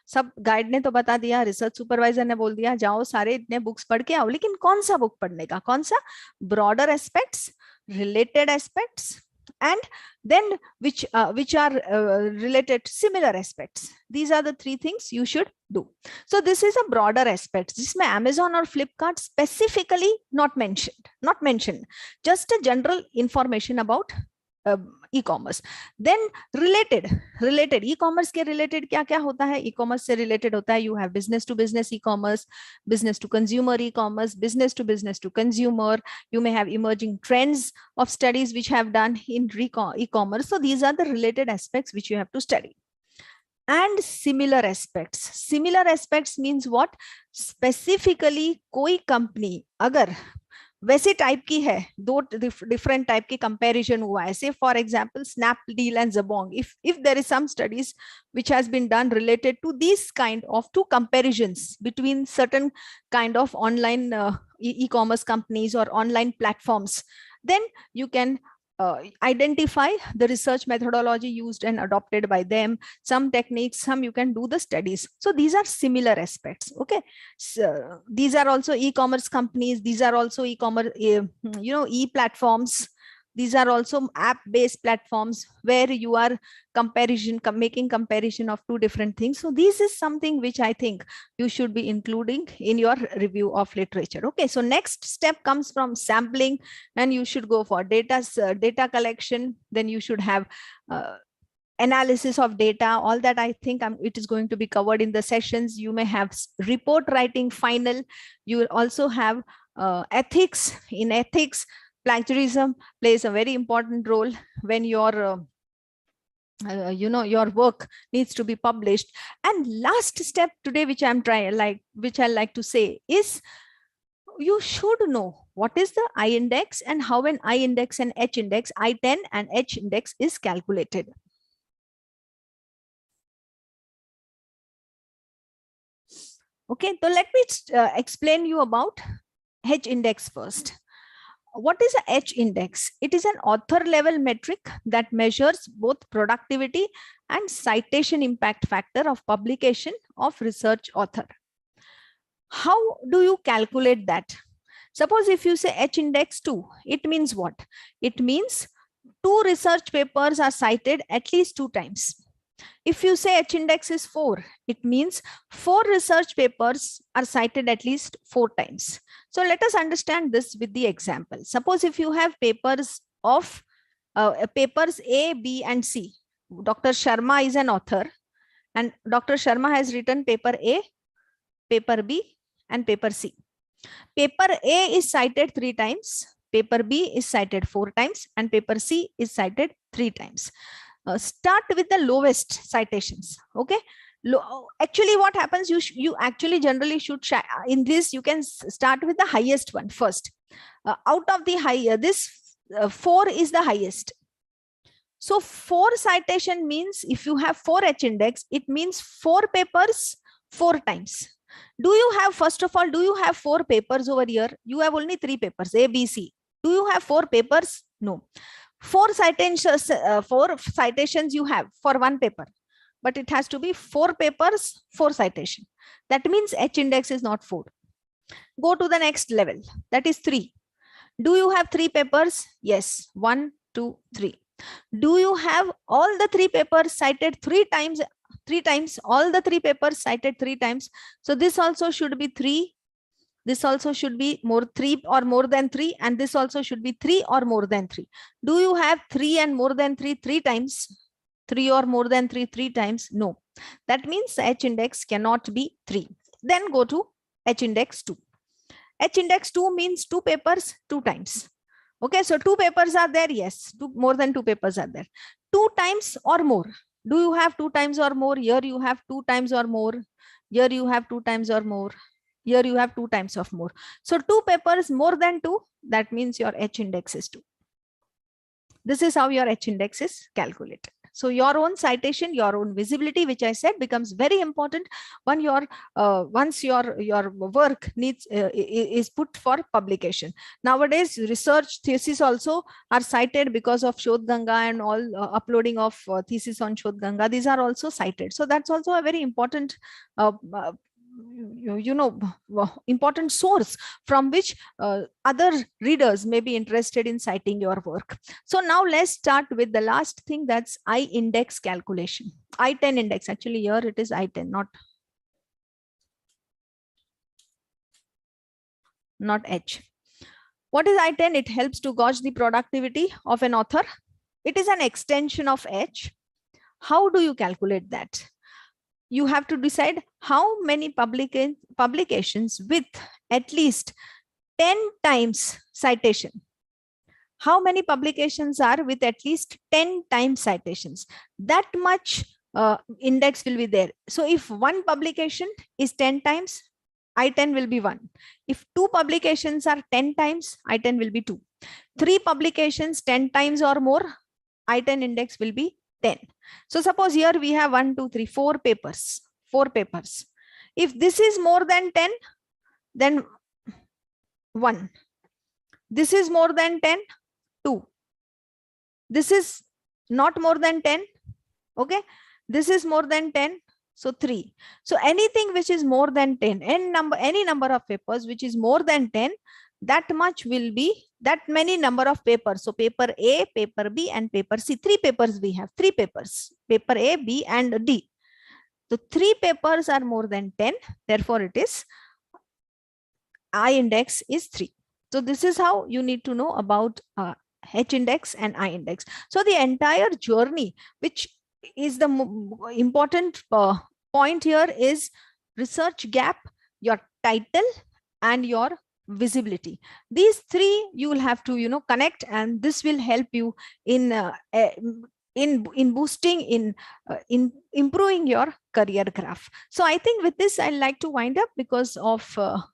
सब guide ने तो बता दिया, research supervisor ने बोल दिया जाओ सारे इतने बुक्स पढ़ के आओ, लेकिन कौन सा बुक पढ़ने का? कौन सा? Broader aspects, related aspects, and then which are related similar aspects. These are the three things you should do. So this is a broader aspect. Jisme Amazon or Flipkart specifically not mentioned, just a general information about e-commerce. Then related e-commerce के related क्या क्या होता है? E-commerce से related होता है, you have business to business e-commerce, business to consumer e-commerce, business to consumer. You may have emerging trends of studies which have done in e-commerce. So these are the related aspects which you have to study. And similar aspects means what? Specifically कोई company अगर वैसे type की है, दो different type की comparison हुआ है, say for example Snapdeal and Jabong, if there is some studies which has been done related to these kind of two comparisons between certain kind of online e-commerce companies or online platforms, then you can identify the research methodology used and adopted by them, some techniques, some you can do the studies. So these are similar aspects. Okay, so these are also e-commerce companies, these are also e-commerce e-platforms, these are also app-based platforms where you are making comparison of two different things. So this is something which I think you should be including in your review of literature. Okay, so next step comes from sampling, and you should go for data collection. Then you should have analysis of data. All that I think it is going to be covered in the sessions. You may have report writing final. You will also have ethics. In ethics, plagiarism plays a very important role when your your work needs to be published. And last step today, which I like to say, is you should know what is the I index and how an I index and H index, I10 and H index is calculated. Okay, so let me explain you about H index first. What is a H index? It is an author level metric that measures both productivity and citation impact factor of publication of research author. How do you calculate that? Suppose if you say H index 2, it means what? It means 2 research papers are cited at least 2 times. If you say H index is 4, it means 4 research papers are cited at least 4 times. So let us understand this with the example. Suppose if you have papers of papers A, B, and C. Dr. Sharma is an author, and Dr. Sharma has written paper A, paper B, and paper C. Paper A is cited 3 times, paper B is cited 4 times, and paper C is cited 3 times. Start with the lowest citations. Okay. Actually, what happens? You actually generally should in this. You can start with the highest one first. Out of the higher, this 4 is the highest. So 4 citation means if you have 4 H index, it means 4 papers 4 times. Do you have, first of all, do you have 4 papers over here? You have only 3 papers, A, B, C. Do you have 4 papers? No. 4 citations you have for 1 paper, but it has to be 4 papers, 4 citation. That means H index is not 4. Go to the next level, that is 3. Do you have 3 papers? Yes, 1, 2, 3. Do you have all the 3 papers cited 3 times? 3 times, all the 3 papers cited 3 times. So this also should be 3. This also should be 3 or more than 3, and this also should be 3 or more than 3. Do you have 3 and more than 3 times? 3 or more than 3 times? No. That means H index cannot be 3. Then go to H index 2. H index 2 means 2 papers 2 times. Okay, so 2 papers are there. Yes, more than 2 papers are there. 2 times or more. Do you have 2 times or more? Here you have 2 times or more. Here you have 2 times or more. Here you have 2 times of more. So 2 papers more than 2, that means your H index is 2. This is how your H index is calculated. So your own citation, your own visibility, which I said becomes very important when once your work is put for publication. Nowadays, research thesis also are cited because of Shodh Ganga and all uploading of thesis on Shodh Ganga. These are also cited. So that's also a very important important source from which other readers may be interested in citing your work. So now let's start with the last thing, that's I index calculation. I10 index, actually here it is I10, not H. What is I10? It helps to gauge the productivity of an author. It is an extension of H. How do you calculate that? You have to decide how many publications with at least 10 times citation. How many publications are with at least 10 times citations? That much index will be there. So if 1 publication is 10 times, I10 will be 1. If 2 publications are 10 times, I10 will be 2. 3 publications 10 times or more, I10 index will be 10. So suppose here we have 1, 2, 3, 4 papers. 4 papers. If this is more than 10, then 1. This is more than 10, 2. This is not more than 10. Okay. This is more than 10. So 3. So anything which is more than 10, any number of papers which is more than 10, that much will be that many number of papers. So paper A, paper B, and paper C. 3 papers we have. 3 papers. Paper A, B, and D. So 3 papers are more than 10. Therefore, it is I index is 3. So this is how you need to know about H index and I index. So the entire journey, which is the important point here, is research gap, your title, and your visibility. These 3 you will have to connect, and this will help you in boosting, in improving your career graph. So I think with this I'd like to wind up because of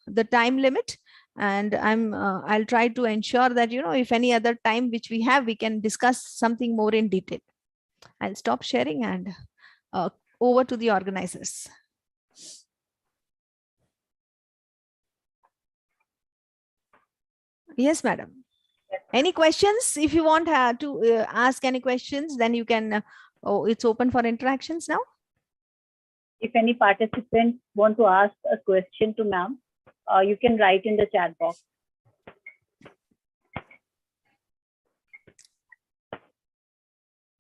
the time limit, and I'll try to ensure that if any other time which we have, we can discuss something more in detail. I'll stop sharing and over to the organizers. Yes, madam. Any questions? If you want to ask any questions, then you can. It's open for interactions now. If any participants want to ask a question to ma'am, you can write in the chat box.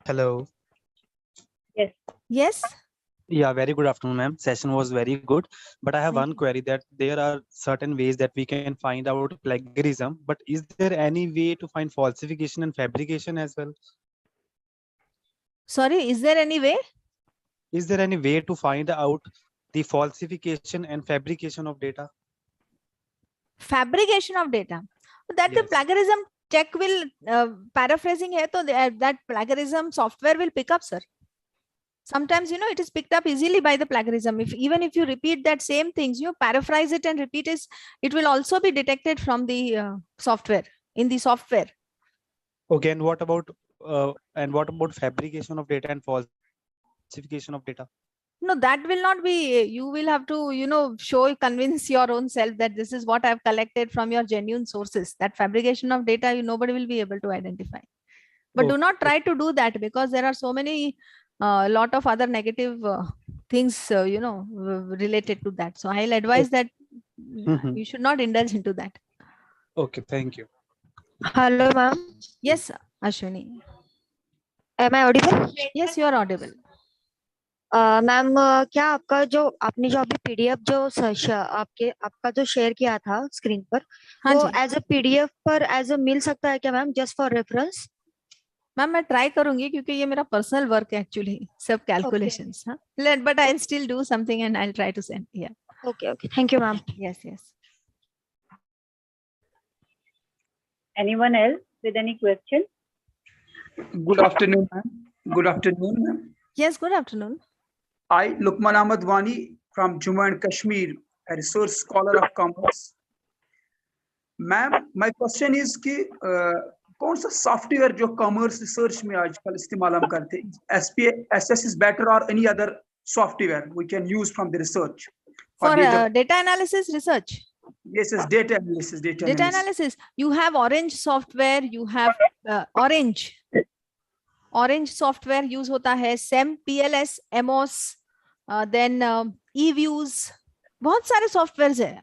Hello. Yes. Yeah, very good afternoon, ma'am. Session was very good, but I have Thank one you. query that there are certain ways that we can find out plagiarism, but is there any way to find falsification and fabrication as well? Sorry, is there any way? Is there any way to find out the falsification and fabrication of data? Fabrication of data. That the Yes. plagiarism check will paraphrasing hai, to that plagiarism software will pick up, sir. Sometimes, you know, it is picked up easily by the plagiarism. Even if you repeat that same things, you paraphrase it and repeat it will also be detected from the software, in the software. Okay, and what about fabrication of data and falsification of data? No, that will not be, you will have to, you know, convince your own self that this is what I've collected from your genuine sources. That fabrication of data, nobody will be able to identify. But do not try to do that, because there are so many lot of other negative things, related to that. So I'll advise that you should not indulge into that. Okay, thank you. Hello, ma'am. Yes, Ashwini. Am I audible? Yes, you are audible. Ma'am क्या आपका जो आपने जो अभी PDF जो आपका जो share किया था स्क्रीन पर, हाँ वो जी एज अ पीडीएफ पर एज अ मिल सकता है क्या ma'am, just for reference? Ma'am, मैं ट्राई करूंगी, क्योंकि ये मेरा पर्सनल वर्क है एक्चुअली, सब calculations. But I still do something and I try to send. या okay okay, thank you ma'am. Yes yes. Anyone else with any question? Good afternoon, ma'am. Good afternoon, ma'am. Yes, good afternoon. I, Lukman Ahmad Wani from Jammu and Kashmir, a research scholar of commerce. Ma'am, my question is कि कौन सा software जो commerce research में आजकल इस्तेमाल हम करते हैं, SPSS is better or any other software we can use from the research For data analysis research? Yes, yes, data analysis. Data analysis. You have Orange software. You have Orange. Orange software use होता है, SEM, PLS, MOS, then eViews. बहुत सारे softwares है.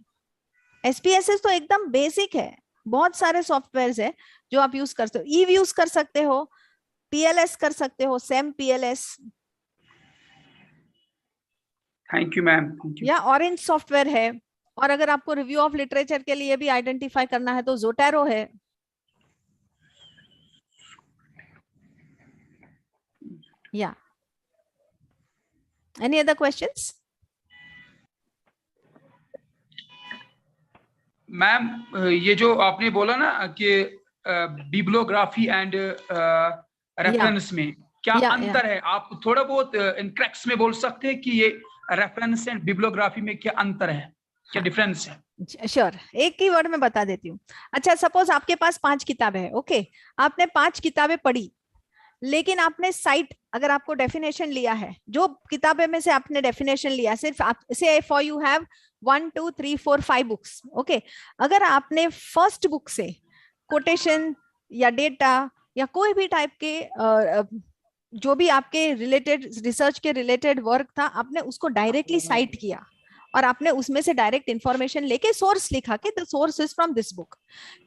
SPSS तो एकदम basic है. बहुत सारे सॉफ्टवेयर्स है जो आप यूज कर सकते हो. eViews कर सकते हो, PLS कर सकते हो, SEM, PLS. Thank you ma'am. या ऑरेंज सॉफ्टवेयर है. और अगर आपको रिव्यू ऑफ लिटरेचर के लिए भी आइडेंटिफाई करना है तो जोटेरो है. या एनी अदर क्वेश्चंस? मैम, ये जो आपने बोला ना कि बिब्लियोग्राफी एंड रेफरेंस में क्या अंतर है, आप थोड़ा बहुत इनक्रैक्स में बोल सकते हैं कि ये रेफरेंस एंड बिब्लियोग्राफी में क्या अंतर है, क्या डिफरेंस है? श्योर, एक ही वर्ड में बता देती हूँ. अच्छा, सपोज आपके पास 5 किताबें हैं. ओके, आपने 5 किताबें पढ़ी, लेकिन आपने साइट, अगर आपको डेफिनेशन लिया है, जो किताबें में से आपने डेफिनेशन लिया, सिर्फ आप से for you have 1 2 3 4 5 books. Okay, अगर आपने फर्स्ट बुक से कोटेशन या डेटा या कोई भी टाइप के जो भी आपके रिलेटेड रिसर्च के रिलेटेड वर्क था, आपने उसको डायरेक्टली साइट किया और आपने उसमें से डायरेक्ट इंफॉर्मेशन लेके सोर्स लिखा कि the source is from this book.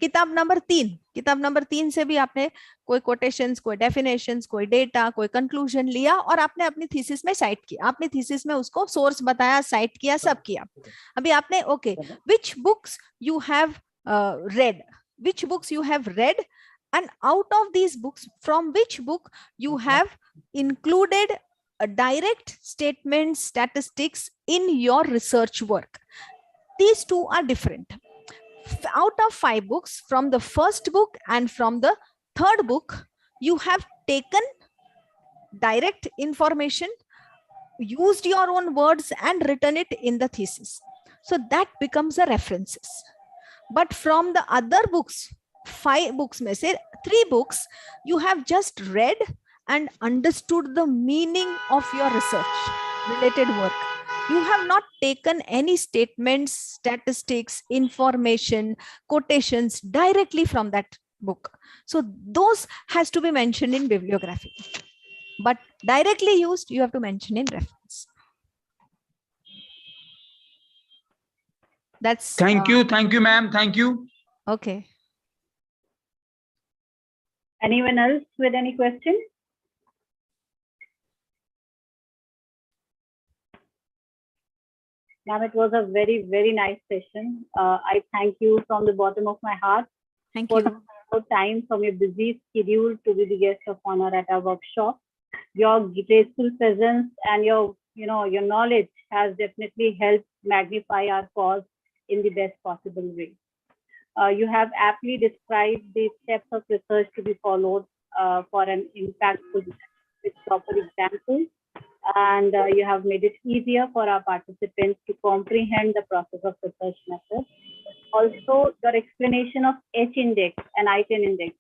किताब नंबर 3 से भी आपने कोई कोटेशंस, कोई डेफिनेशंस, कोई डेटा, कोई कंक्लूजन लिया और आपने अपनी थीसिस में साइट किया. आपने थीसिस में उसको सोर्स बताया, साइट किया, सब किया. अभी आपने okay, which books you have read, which books you have read, and out of these books, from which book you have included a direct statement statistics in your research work. These two are different. Out of 5 books, from the first book and from the third book, you have taken direct information, used your own words and written it in the thesis. So that becomes the references. But from the other books, 5 books में से 3 books, you have just read and understood the meaning of your research related work. You have not taken any statements, statistics, information, quotations directly from that book. So those has to be mentioned in bibliography. But directly used, you have to mention in reference. That's Thank you, ma'am. Thank you. okay. Anyone else with any question? Ma'am, it was a very, very nice session. I thank you from the bottom of my heart Thank for you. the time from your busy schedule to be the guest of honor at our workshop. Your graceful presence and your knowledge has definitely helped magnify our cause in the best possible way. You have aptly described the steps of research to be followed for an impactful with proper examples, and you have made it easier for our participants to comprehend the process of research method. Also, your explanation of H index and I-10 index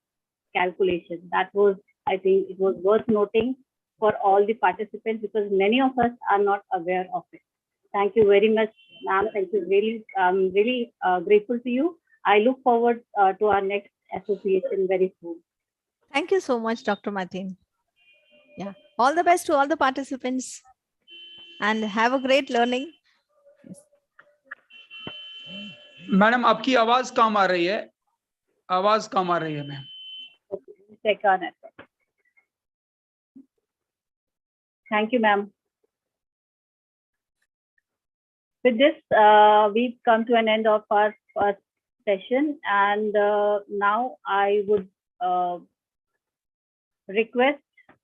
calculation, that was, I think it was worth noting for all the participants because many of us are not aware of it. Thank you very much, ma'am. Thank you. Really grateful to you. I look forward to our next association very soon. Thank you so much, Dr. Martin. Yeah. All the best to all the participants and have a great learning. Madam आपकी आवाज कम आ रही है, आवाज कम आ रही है ma'am. Check on it. Thank you, ma'am. With this, we've come to an end of our first session, and now I would request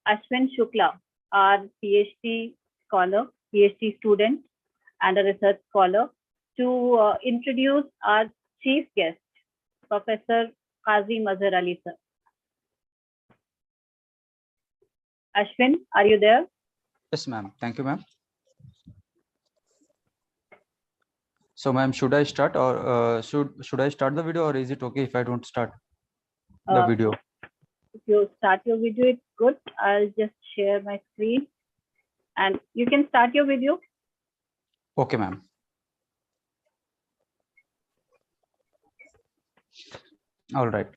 Ashwin Shukla, our PhD scholar, PhD student, and a research scholar, to introduce our chief guest, Professor Qazi Mazhar Ali sir. Ashwin, are you there? Yes, ma'am. Thank you, ma'am. So, ma'am, should I start or should I start the video, or is it okay if I don't start the video? If you start your video, it's good. I'll just share my screen and you can start your video. Okay, ma'am. All right.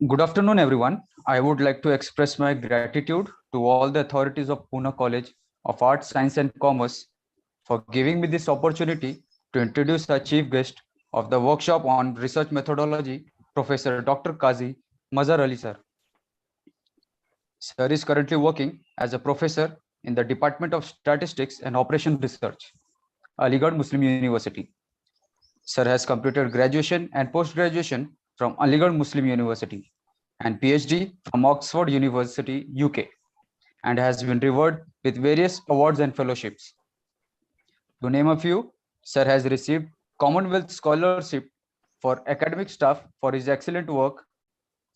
Good afternoon, everyone. I would like to express my gratitude to all the authorities of Poona College of Arts, Science and Commerce for giving me this opportunity to introduce our chief guest of the workshop on research methodology, Professor Dr. Qazi Mazhar Ali sir. Sir is currently working as a professor in the Department of Statistics and Operation Research, Aligarh Muslim University. Sir has completed graduation and post-graduation from Aligarh Muslim University and PhD from Oxford University, UK, and has been rewarded with various awards and fellowships. To name a few, Sir has received Commonwealth Scholarship for academic staff for his excellent work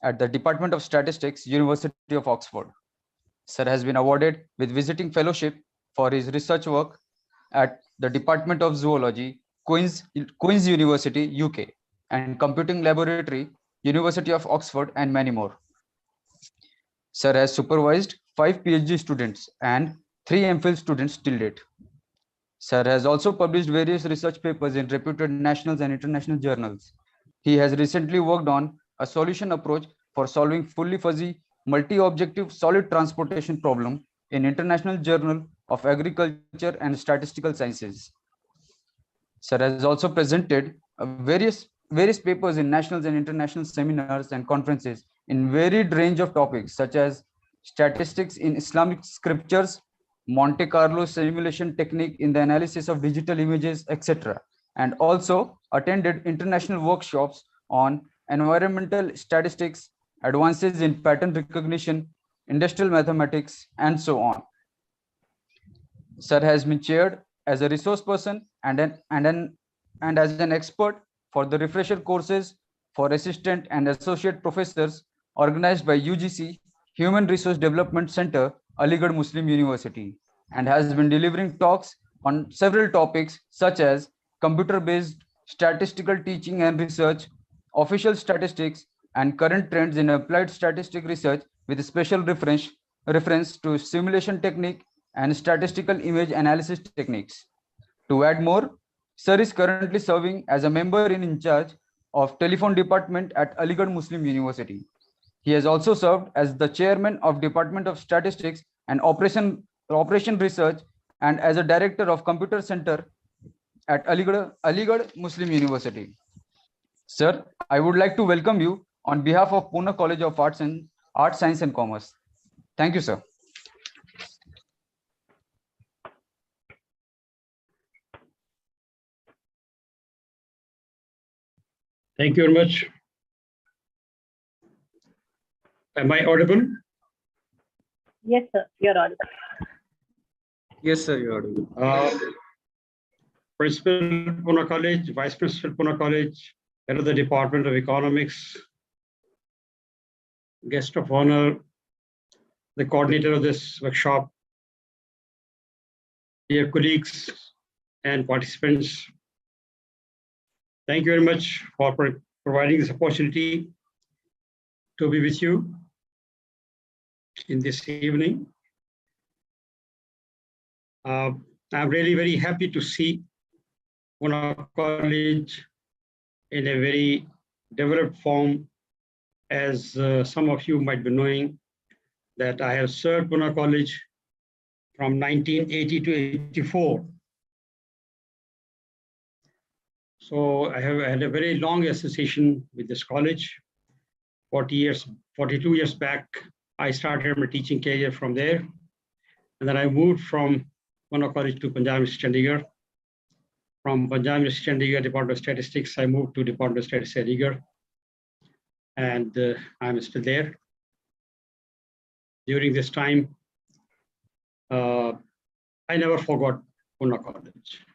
at the Department of Statistics, University of Oxford. Sir has been awarded with visiting fellowship for his research work at the Department of Zoology, Queen's University, UK, and Computing Laboratory, University of Oxford, and many more. Sir has supervised 5 PhD students and 3 MPhil students till date. Sir has also published various research papers in reputed national and international journals. He has recently worked on a solution approach for solving fully fuzzy, multi-objective solid transportation problem in International Journal of Agriculture and Statistical Sciences. Sir has also presented various papers in national and international seminars and conferences in varied range of topics such as statistics in Islamic scriptures, Monte Carlo simulation technique in the analysis of digital images, etc., and also attended international workshops on environmental statistics, advances in pattern recognition, industrial mathematics, and so on. Sir has been chaired as a resource person and as an expert for the refresher courses for assistant and associate professors organized by UGC Human Resource Development Center, Aligarh Muslim University, and has been delivering talks on several topics such as computer-based statistical teaching and research, official statistics, and current trends in applied statistic research with special reference to simulation technique and statistical image analysis techniques. To add more, Sir is currently serving as a member in charge of telephone department at Aligarh Muslim University. He has also served as the chairman of Department of Statistics and Operation Research and as a director of Computer Center at Aligarh Muslim University. Sir, I would like to welcome you on behalf of Poona College of Arts, Science and Commerce. Thank you, sir. Thank you very much. Am I audible? Yes, sir, you're audible. Yes, sir, you're audible. Principal Poona College, Vice Principal Poona College, Head of the Department of Economics, guest of honor, the coordinator of this workshop, dear colleagues and participants. Thank you very much for providing this opportunity to be with you in this evening. I'm really very happy to see Poona College in a very developed form, as some of you might be knowing that I have served Poona College from 1980 to 84. So I have had a very long association with this college. 42 years back, I started my teaching career from there. And then I moved from Poona College to Punjab University, Chandigarh. From Punjab University, Chandigarh Department of Statistics, I moved to Department of Statistics, Aligarh. And I'm still there. During this time, I never forgot Poona College.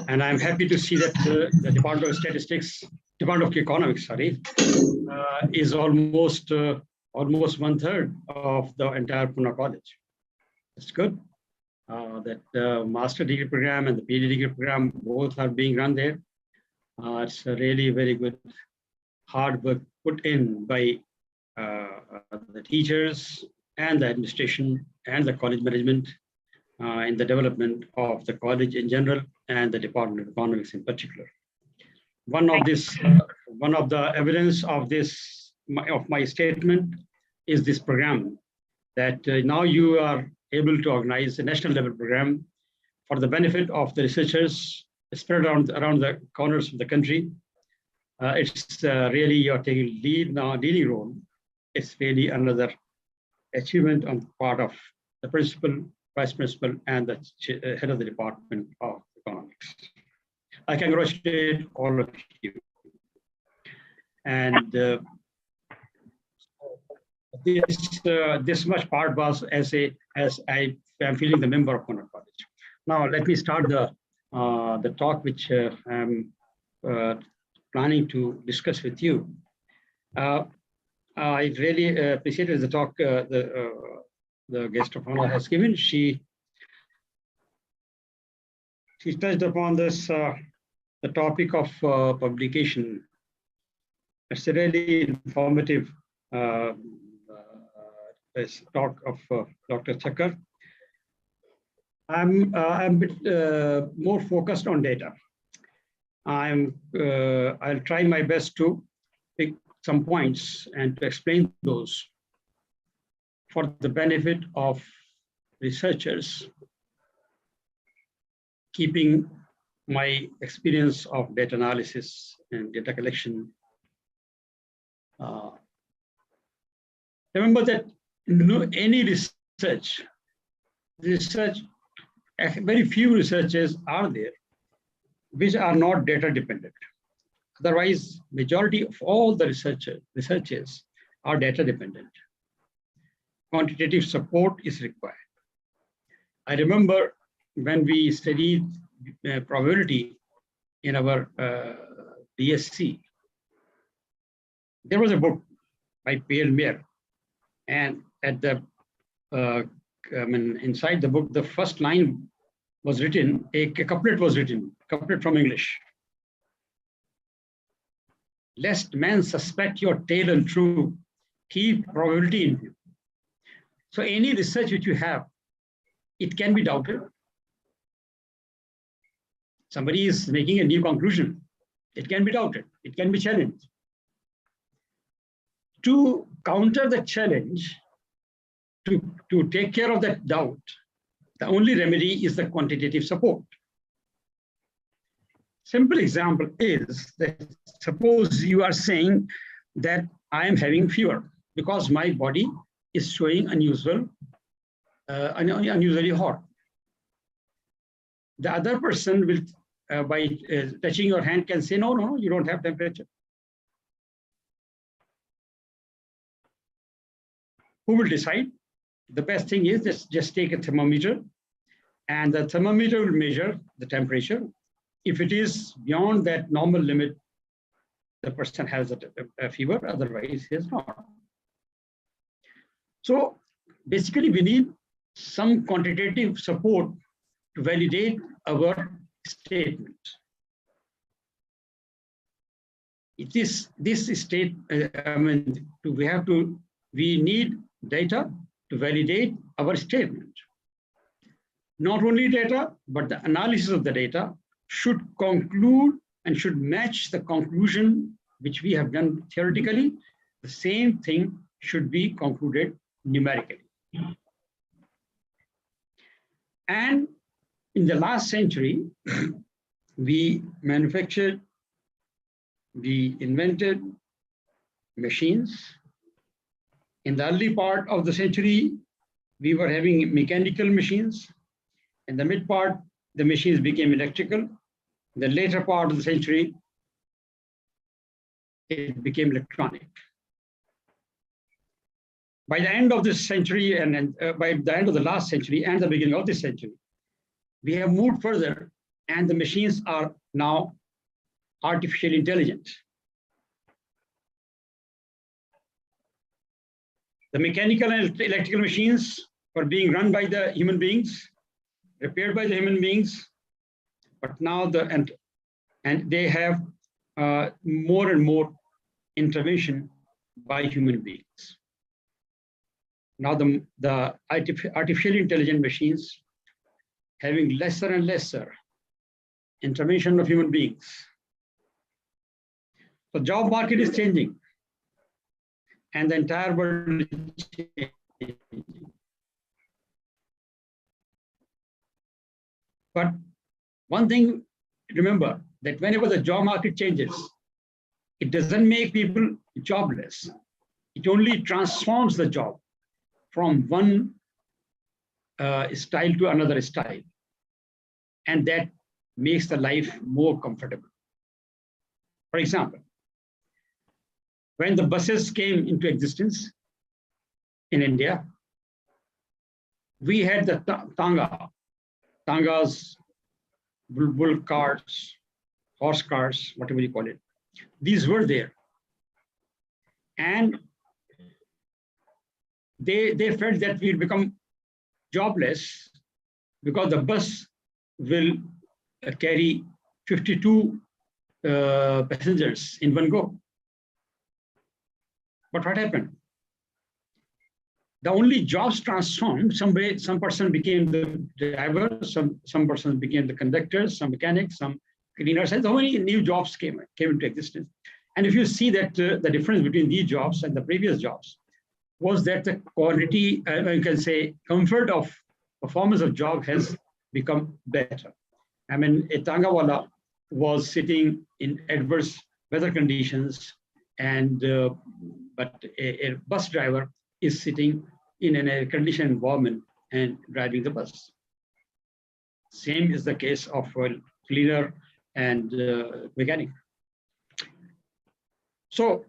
And I'm happy to see that the Department of Statistics, Department of Economics, sorry, is almost 1/3 of the entire Poona College. It's good that the master degree program and the PhD degree program both are being run there. It's a really very good hard work put in by the teachers and the administration and the college management in the development of the college in general and the Department of Economics in particular. One of the evidence of my statement is this program that now you are able to organize a national level program for the benefit of the researchers spread around the corners of the country. It's really you're taking leading role. It's really another achievement on the part of the principal, vice principal, and the head of the Department of Economics. I congratulate all of you. And this much part was as I am feeling the member of Poona College. Now let me start the talk which I'm planning to discuss with you. I really appreciated the talk the guest of honor has given. She touched upon this the topic of publication. It's a really informative talk of Dr. Thakkar. I'm a bit more focused on data. I'll try my best to pick some points and to explain those for the benefit of researchers, keeping my experience of data analysis and data collection. Remember that any research, very few researchers are there which are not data dependent. Otherwise, majority of all the researchers are data dependent. Quantitative support is required. I remember when we studied probability in our DSC, there was a book by P.L. Mayer, and at the inside the book, the first line was written, a couplet was written, couplet from English. Lest men suspect your tale untrue, keep probability in view. So any research which you have, it can be doubted. Somebody is making a new conclusion. It can be doubted. It can be challenged. To counter the challenge, to take care of that doubt, The only remedy is the quantitative support. Simple example is that suppose you are saying that I am having fever because my body is showing unusually hot. The other person will, by touching your hand, can say, no, no, you don't have temperature. Who will decide? The best thing is just take a thermometer, and the thermometer will measure the temperature. If it is beyond that normal limit, the person has a fever, otherwise he has not. So basically we need some quantitative support to validate our statement. It is this state, we need data to validate our statement. Not only data, but the analysis of the data should conclude and should match the conclusion which we have done theoretically. The same thing should be concluded numerically. And in the last century, we invented machines. In the early part of the century, we were having mechanical machines. In the mid part, the machines became electrical. The later part of the century, it became electronic. By the end of this century and by the end of the last century and the beginning of this century, we have moved further, and the machines are now artificially intelligent. The mechanical and electrical machines were being run by the human beings, repaired by the human beings, but now and they have more and more intervention by human beings. Now the artificially intelligent machines having lesser and lesser intervention of human beings. The job market is changing, and the entire world is changing. But one thing, remember that whenever the job market changes, it doesn't make people jobless. It only transforms the job from one style to another style. And that makes the life more comfortable. For example, when the buses came into existence in India, we had the tangas, bull carts, horse cars, whatever you call it. These were there. And they felt that we'd become jobless because the bus will carry 52 passengers in one go. But what happened? The only jobs transformed. Some person became the driver, some person became the conductor, some mechanics, some cleaners, and so many new jobs came into existence. And if you see that the difference between these jobs and the previous jobs was that the quality, you can say, comfort of performance of job has become better. I mean, a tangawala was sitting in adverse weather conditions, and but a bus driver is sitting in an air-conditioned environment and driving the bus. Same is the case of a cleaner and mechanic. So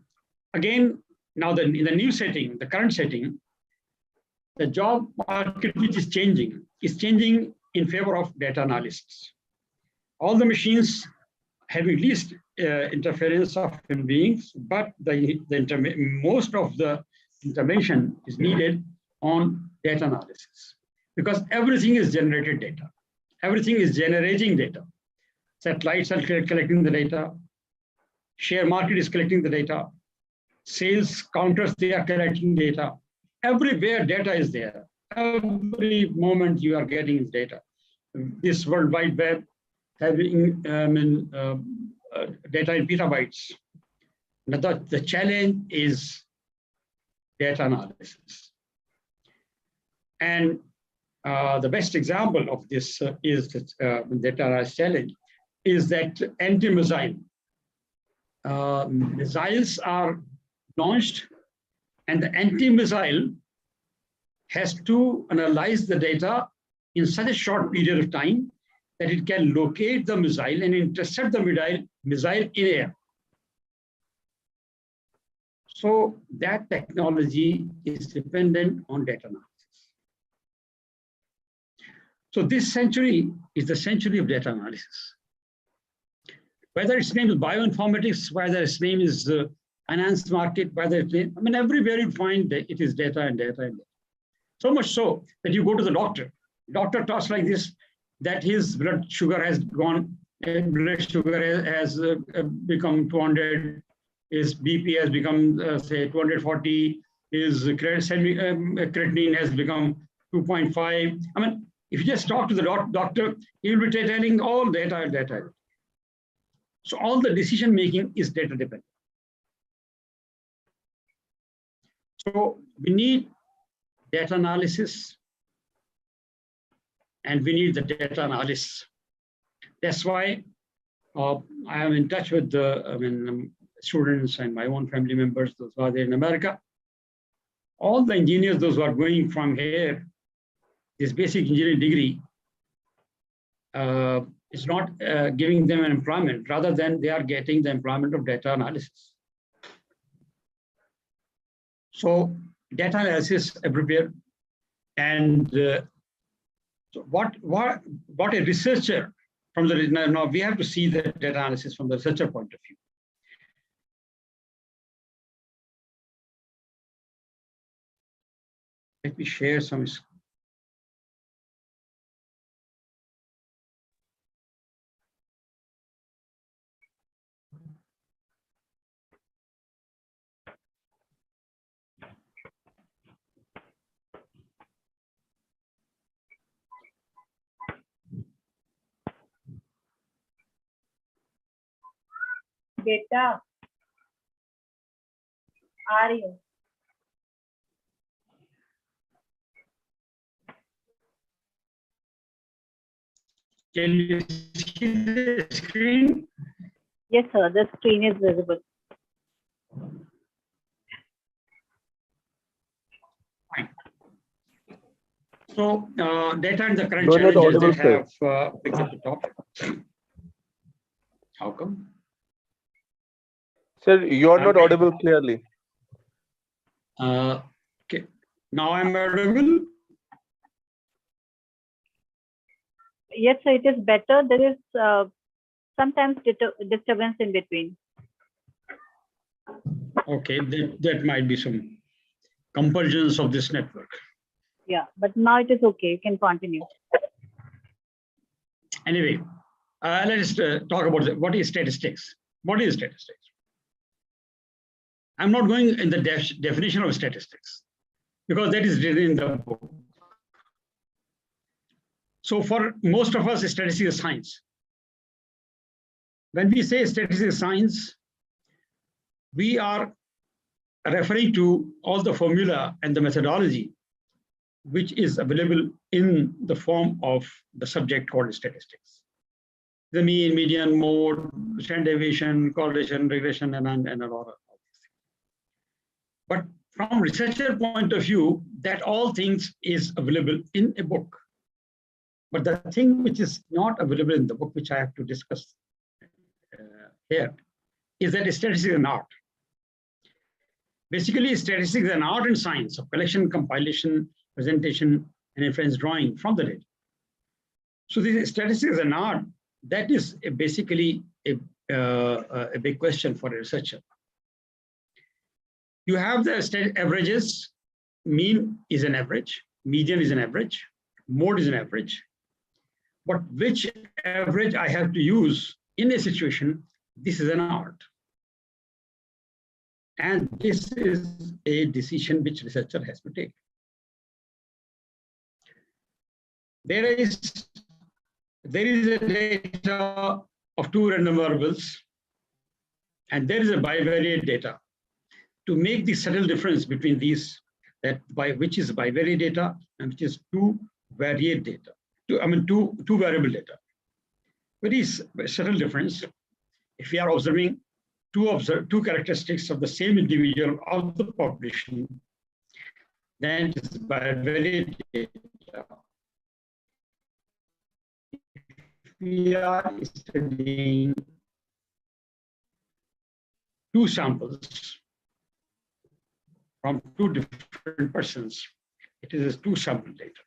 again, now in the new setting, the current setting, the job market which is changing in favor of data analysis. All the machines having least interference of human beings, but most of the intervention is needed on data analysis, because everything is generated data. Everything is generating data. Satellites are collecting the data. Share market is collecting the data. Sales counters, they are collecting data. Everywhere data is there. Every moment you are getting data. This World Wide Web having data in petabytes. Now the challenge is data analysis. And the best example of this is data analysis challenge is that anti-missile missiles are launched, and the anti-missile has to analyze the data in such a short period of time that it can locate the missile and intercept the missile in air. So that technology is dependent on data analysis. So this century is the century of data analysis. Whether its name is bioinformatics, whether its name is finance market, whether its name, I mean, everywhere you find that it is data and data and data. So much so that you go to the doctor. Doctor talks like this, that his blood sugar has gone, blood sugar has become 200, his BP has become, say, 240, his creatinine has become 2.5. I mean, if you just talk to the doctor, he will be telling all data and data. So all the decision making is data dependent. So we need data analysis, and we need the data analysts. That's why I am in touch with the students and my own family members, those who are there in America. All the engineers, those who are going from here, this basic engineering degree is not giving them an employment, rather than they are getting the employment of data analysis. So data analysis everywhere, and so what a researcher from the now we have to see the data analysis from the researcher point of view. Let me share some. Data. Are you? Can you see the screen? Yes, sir. The screen is visible. Fine. So data and the current challenges that have picked up the topic. How come? Sir, you are not audible clearly. Okay. Now I'm audible. Yes, sir. It is better. There is sometimes disturbance in between. Okay, that might be some compulsions of this network. Yeah, but now it is okay. You can continue. Anyway, let us talk about what is statistics. What is statistics? I'm not going in the definition of statistics, because that is written in the book. So for most of us, statistics is science. When we say statistics is science, we are referring to all the formula and the methodology which is available in the form of the subject called statistics. The mean, median, mode, standard deviation, correlation, regression, and a lot of things. But from researcher point of view, that all things is available in a book. But the thing which is not available in the book, which I have to discuss here, is that statistics is an art. Basically, statistics is an art and science of collection, compilation, presentation, and inference drawing from the data. So this statistics is an art. That is basically a big question for a researcher. You have the averages. Mean is an average. Median is an average. Mode is an average. But which average I have to use in a situation, this is an art. And this is a decision which researcher has to take. There is a data of two random variables, and there is a bivariate data. To make the subtle difference between these, which is bivariate data and which is two varied data, two variable data. Very subtle difference. If we are observing two characteristics of the same individual of the population, then it is bivariate data. If we are studying two samples from two different persons, it is a two sample data.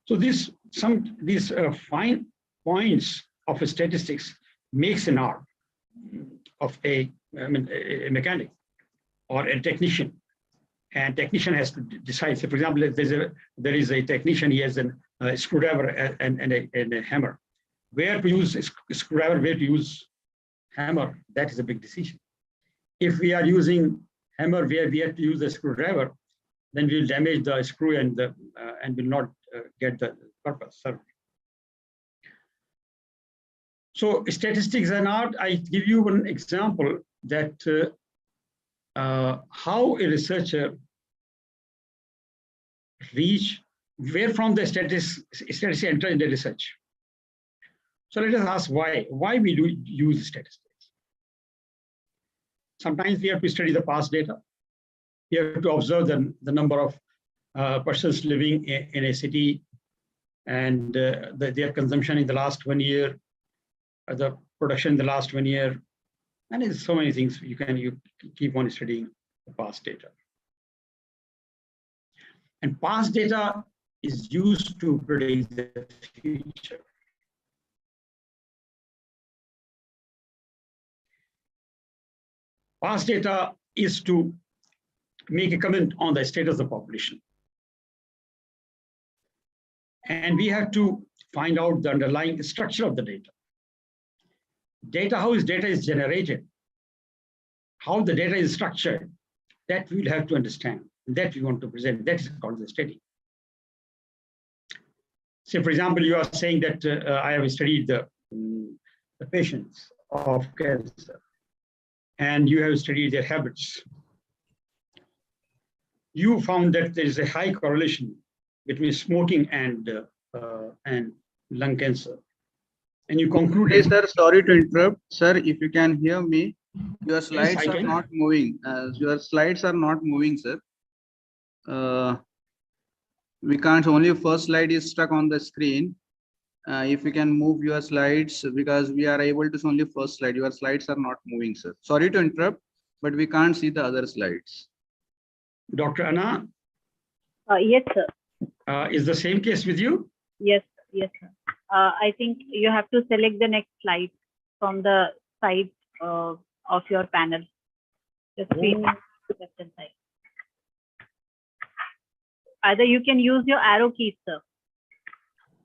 So these fine points of statistics makes an art of a mechanic or a technician, and technician has to decide. So, for example, if there is a technician, he has a screwdriver and a hammer. Where to use a screwdriver, where to use hammer, that is a big decision. If we are using hammer where we have to use a screwdriver, then we will damage the screw and will not get the purpose served. So statistics are not. I give you one example that how a researcher reach where from the statistics enter in the research. So let us ask why we do use statistics. Sometimes we have to study the past data. We have to observe the number of persons living in a city and their consumption in the last 1 year, the production in the last 1 year, and there's so many things you keep on studying the past data. And past data is used to predict the future. Past data is to make a comment on the status of the population. And we have to find out the underlying structure of the data. How data is generated, how the data is structured, that we will have to understand, that we want to present. That is called the study. Say, for example, you are saying that I have studied the patients of cancer, and you have studied their habits. You found that there is a high correlation between smoking and lung cancer. And you conclude. Hey, sir, sorry to interrupt. Sir, if you can hear me, your slides Yes, are not moving. Your slides are not moving, sir. We can't, only first slide is stuck on the screen. If you can move your slides, because we are able to see only first slide. Your slides are not moving, sir. Sorry to interrupt, but we can't see the other slides. Dr. Anna? Yes, sir. Is the same case with you? Yes, sir. I think you have to select the next slide from the side of your panel. The screen left-hand side. Either you can use your arrow keys, sir.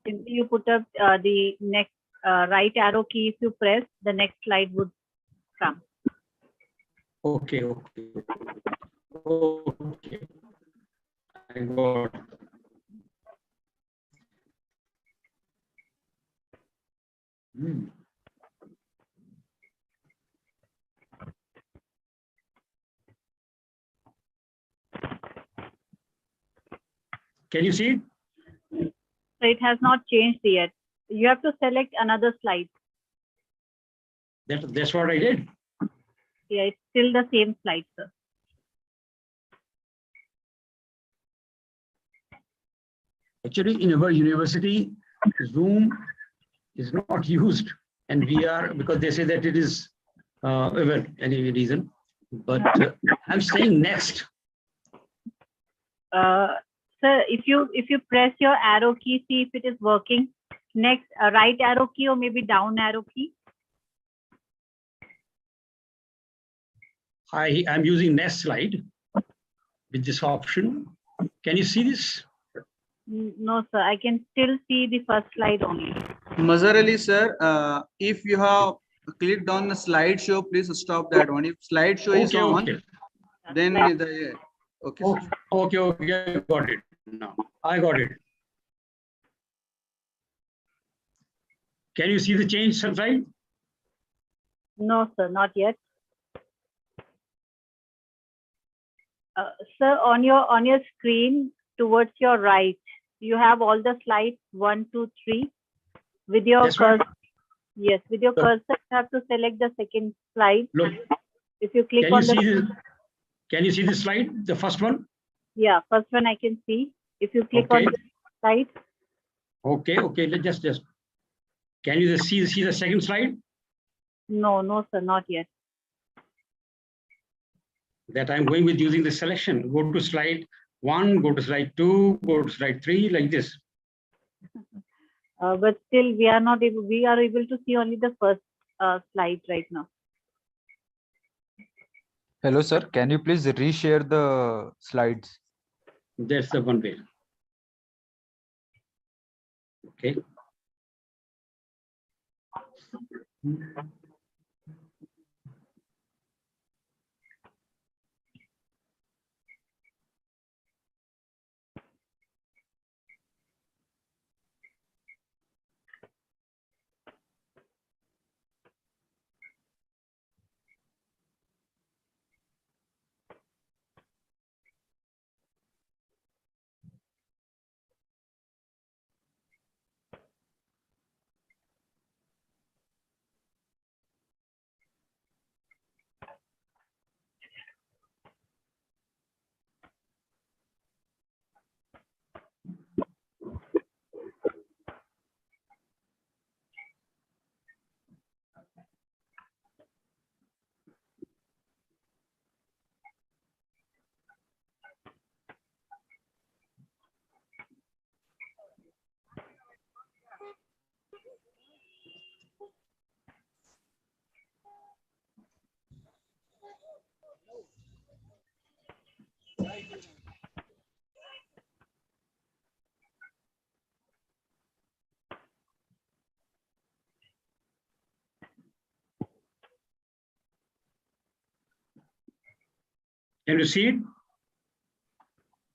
Simply you put up the next right arrow key. If you press, the next slide would come. Okay. I got it. Can you see it? So it has not changed yet. You have to select another slide. That's what I did. Yeah, it's still the same slide, sir. Actually, in our university, Zoom is not used, and we are, because they say that it is any reason. But I'm saying next. Sir, if you press your arrow key, see if it is working. Next, right arrow key or maybe down arrow key. I'm using next slide with this option. Can you see this? No, sir. I can still see the first slide only. Mazhar Ali, sir, if you have clicked on the slideshow, please stop that one. If slideshow is on, then the okay. Okay, got it. Now I got it. Can you see the change, slide? No, sir, not yet. Sir, on your screen towards your right, you have all the slides 1, 2, 3. With your That's right. cursor, yes, with your cursor, you have to select the second slide. Look, If you click can you on see the, this? Can you see the slide, the first one? yeah, first one I can see. If you click on Okay. the slide, Okay. Let's just. Can you see the second slide? no, sir, not yet. That I'm going with using the selection. Go to slide 1, go to slide 2, go to slide 3, like this. But still, we are not able. We are able to see only the first slide right now. Hello, sir. Can you please reshare the slides? That's the one way. Okay. Can you see it?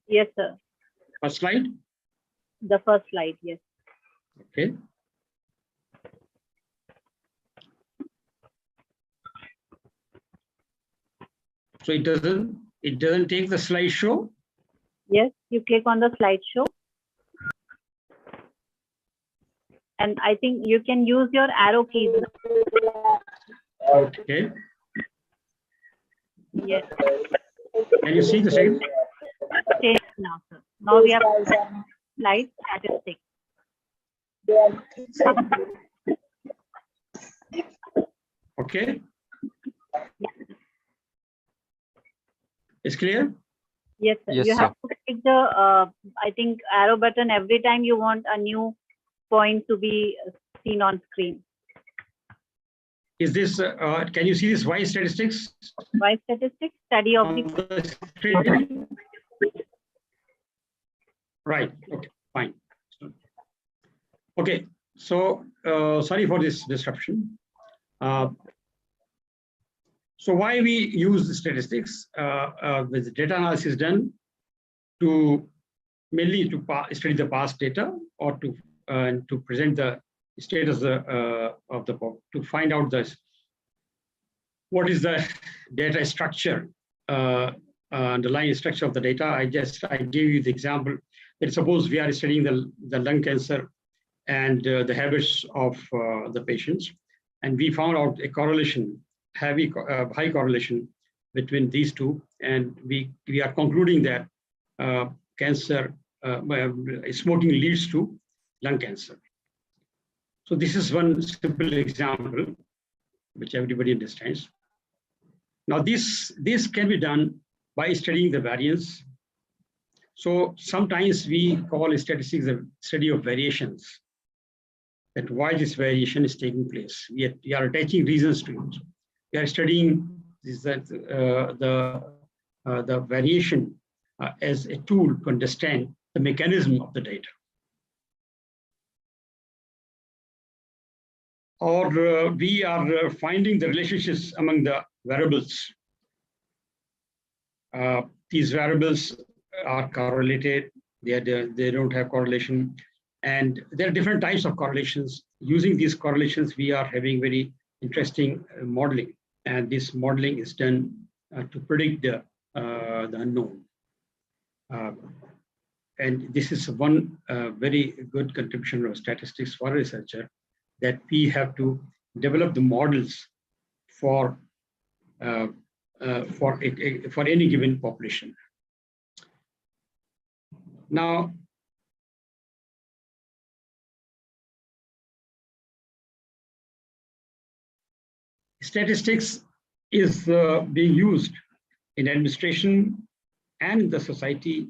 Yes, sir. First slide. The first slide, yes. Okay. So it doesn't take the slideshow. Yes, you click on the slideshow. And I think you can use your arrow keys. Okay. Yes. Can you see the same? Same now, sir. Now we have slide statistics. Okay. It's clear? Yes, sir. Yes, You sir. have to click the, I think, arrow button every time you want a new point to be seen on screen. Is this, can you see this Y statistics? Y statistics, study of on the. the screen? Right. Okay, fine. Okay, so sorry for this disruption. So why we use the statistics with data analysis done to mainly to study the past data or to present the status of the to find out this what is the data structure, underlying structure of the data. I gave you the example that suppose we are studying the lung cancer and the habits of the patients, and we found out a correlation, high correlation between these two, and we are concluding that cancer, smoking leads to lung cancer. So this is one simple example which everybody understands. Now this can be done by studying the variance. So sometimes we call statistics a study of variations, that why this variation is taking place. We are attaching reasons to it. We are studying the variation as a tool to understand the mechanism of the data. Or we are finding the relationships among the variables. These variables are correlated, they don't have correlation. And there are different types of correlations. Using these correlations, we are having very interesting modeling. And this modeling is done to predict the unknown. and this is one very good contribution of statistics for a researcher, that we have to develop the models for any given population. Now, statistics is being used in administration and in the society.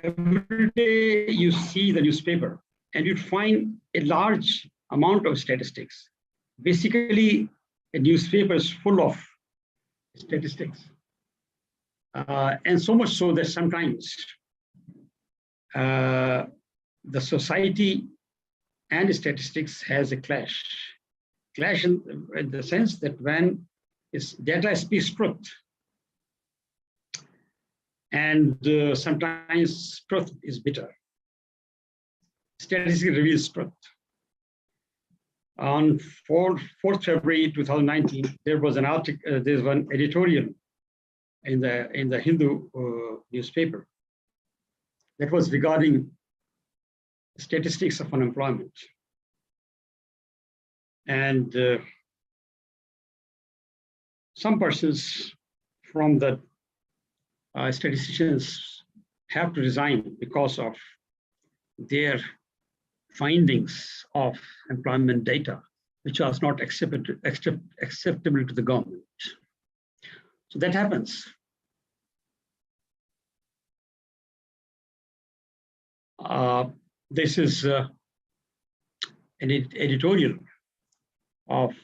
Every day you see the newspaper and you find a large amount of statistics. Basically, a newspaper is full of statistics. And so much so that sometimes the society and statistics has a clash. Clash in the sense that when data speaks truth, and sometimes truth is bitter. Statistics reveals truth. On 4th February 2019, there was an article, there's one editorial in the Hindu newspaper that was regarding statistics of unemployment. And some persons from the statisticians have to resign because of their findings of employment data, which was not acceptable to the government. So that happens. This is an editorial of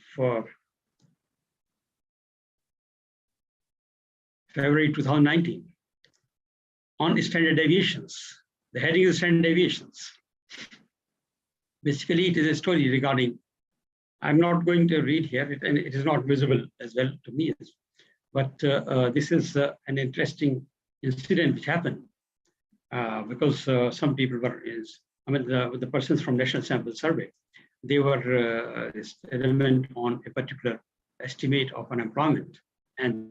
February 2019 on standard deviations. The heading is standard deviations. Basically, it is a story regarding, I'm not going to read here, and it is not visible as well to me, but this is an interesting incident which happened because some people were, the persons from National Sample Survey, they were element on a particular estimate of unemployment, and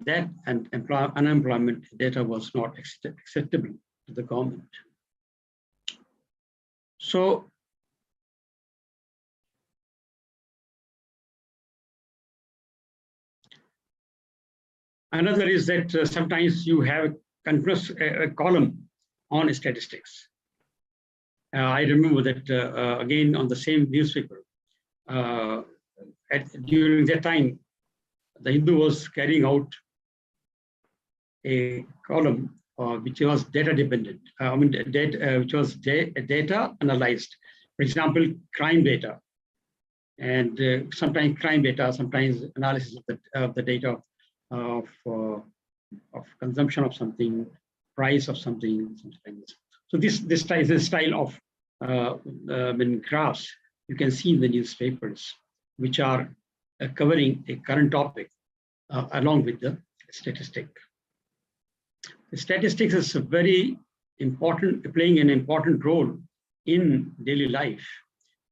that unemployment data was not acceptable to the government. So another is that sometimes you have a column on statistics. I remember that again on the same newspaper, during that time, the Hindu was carrying out a column which was data dependent, which was data analyzed. For example, crime data, and sometimes crime data, sometimes analysis of the data of consumption of something, price of something, something. So this is a style of graphs you can see in the newspapers, which are covering a current topic along with the statistic. The statistics is very important, playing an important role in daily life.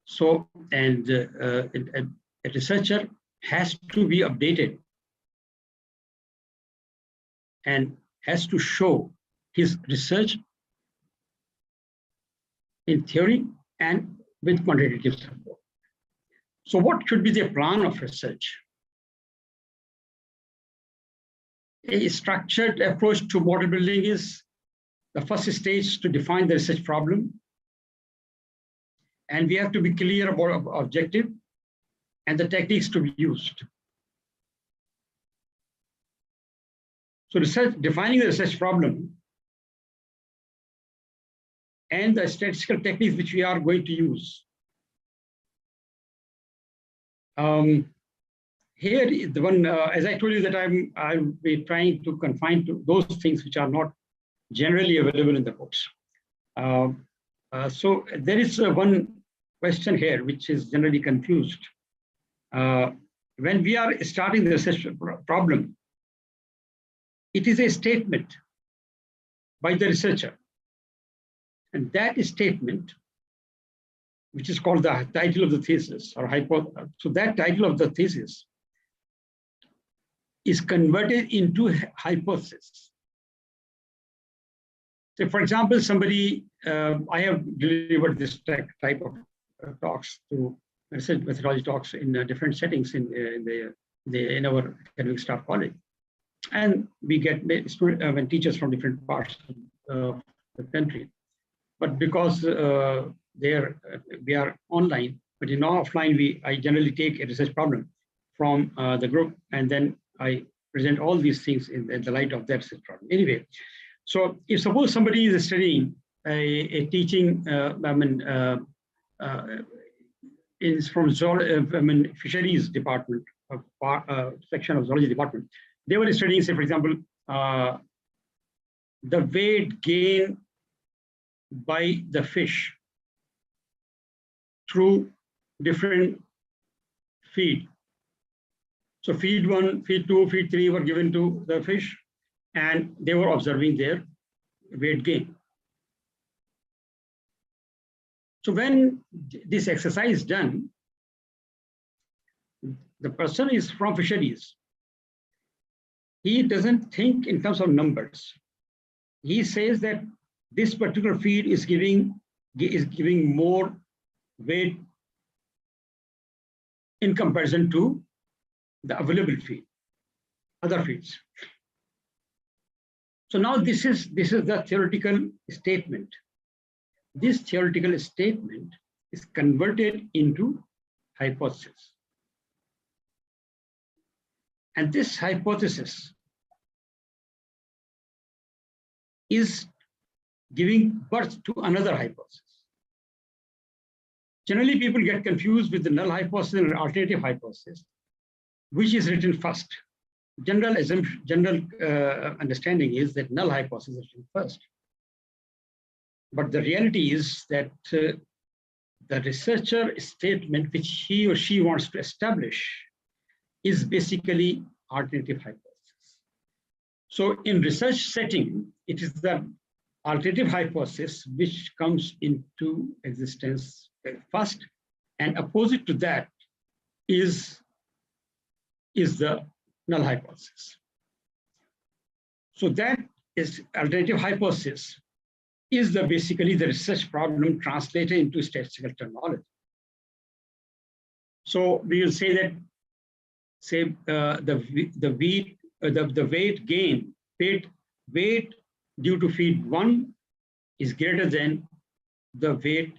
So, and a researcher has to be updated and has to show his research in theory and with quantitative support. So what should be the plan of research? A structured approach to model building is the first stage to define the research problem. And we have to be clear about objective and the techniques to be used. So defining the research problem and the statistical techniques which we are going to use. Here is the one, as I told you, that I'll be trying to confine to those things which are not generally available in the books. So there is one question here which is generally confused. When we are starting the research problem, it is a statement by the researcher. And that statement, which is called the title of the thesis or hypothesis. So that title of the thesis is converted into hypothesis. So for example, somebody, I have delivered this type of talks to research methodology talks in different settings in our academic staff college. And we get when teachers from different parts of the country. But because we are online, but in offline, I generally take a research problem from the group, and then I present all these things in the light of that research problem. Anyway, so if suppose somebody is studying a teaching, is from fisheries department, section of zoology department. They were studying, say, for example, the weight gain by the fish through different feed. So feed 1, feed 2, feed 3 were given to the fish, and they were observing their weight gain. So when this exercise is done, the person is from fisheries. He doesn't think in terms of numbers. He says that this particular feed is giving more weight in comparison to the available feed, other feeds. So now this is the theoretical statement. This theoretical statement is converted into hypothesis. And this hypothesis is giving birth to another hypothesis. Generally, people get confused with the null hypothesis and alternative hypothesis, which is written first. General assumption, general understanding is that null hypothesis is written first. But the reality is that the researcher statement which he or she wants to establish is basically alternative hypothesis. So in research setting, it is the alternative hypothesis which comes into existence first, and opposite to that is the null hypothesis. So that is alternative hypothesis is basically the research problem translated into statistical terminology. So we will say that, say the weight gain, weight due to feed 1 is greater than the weight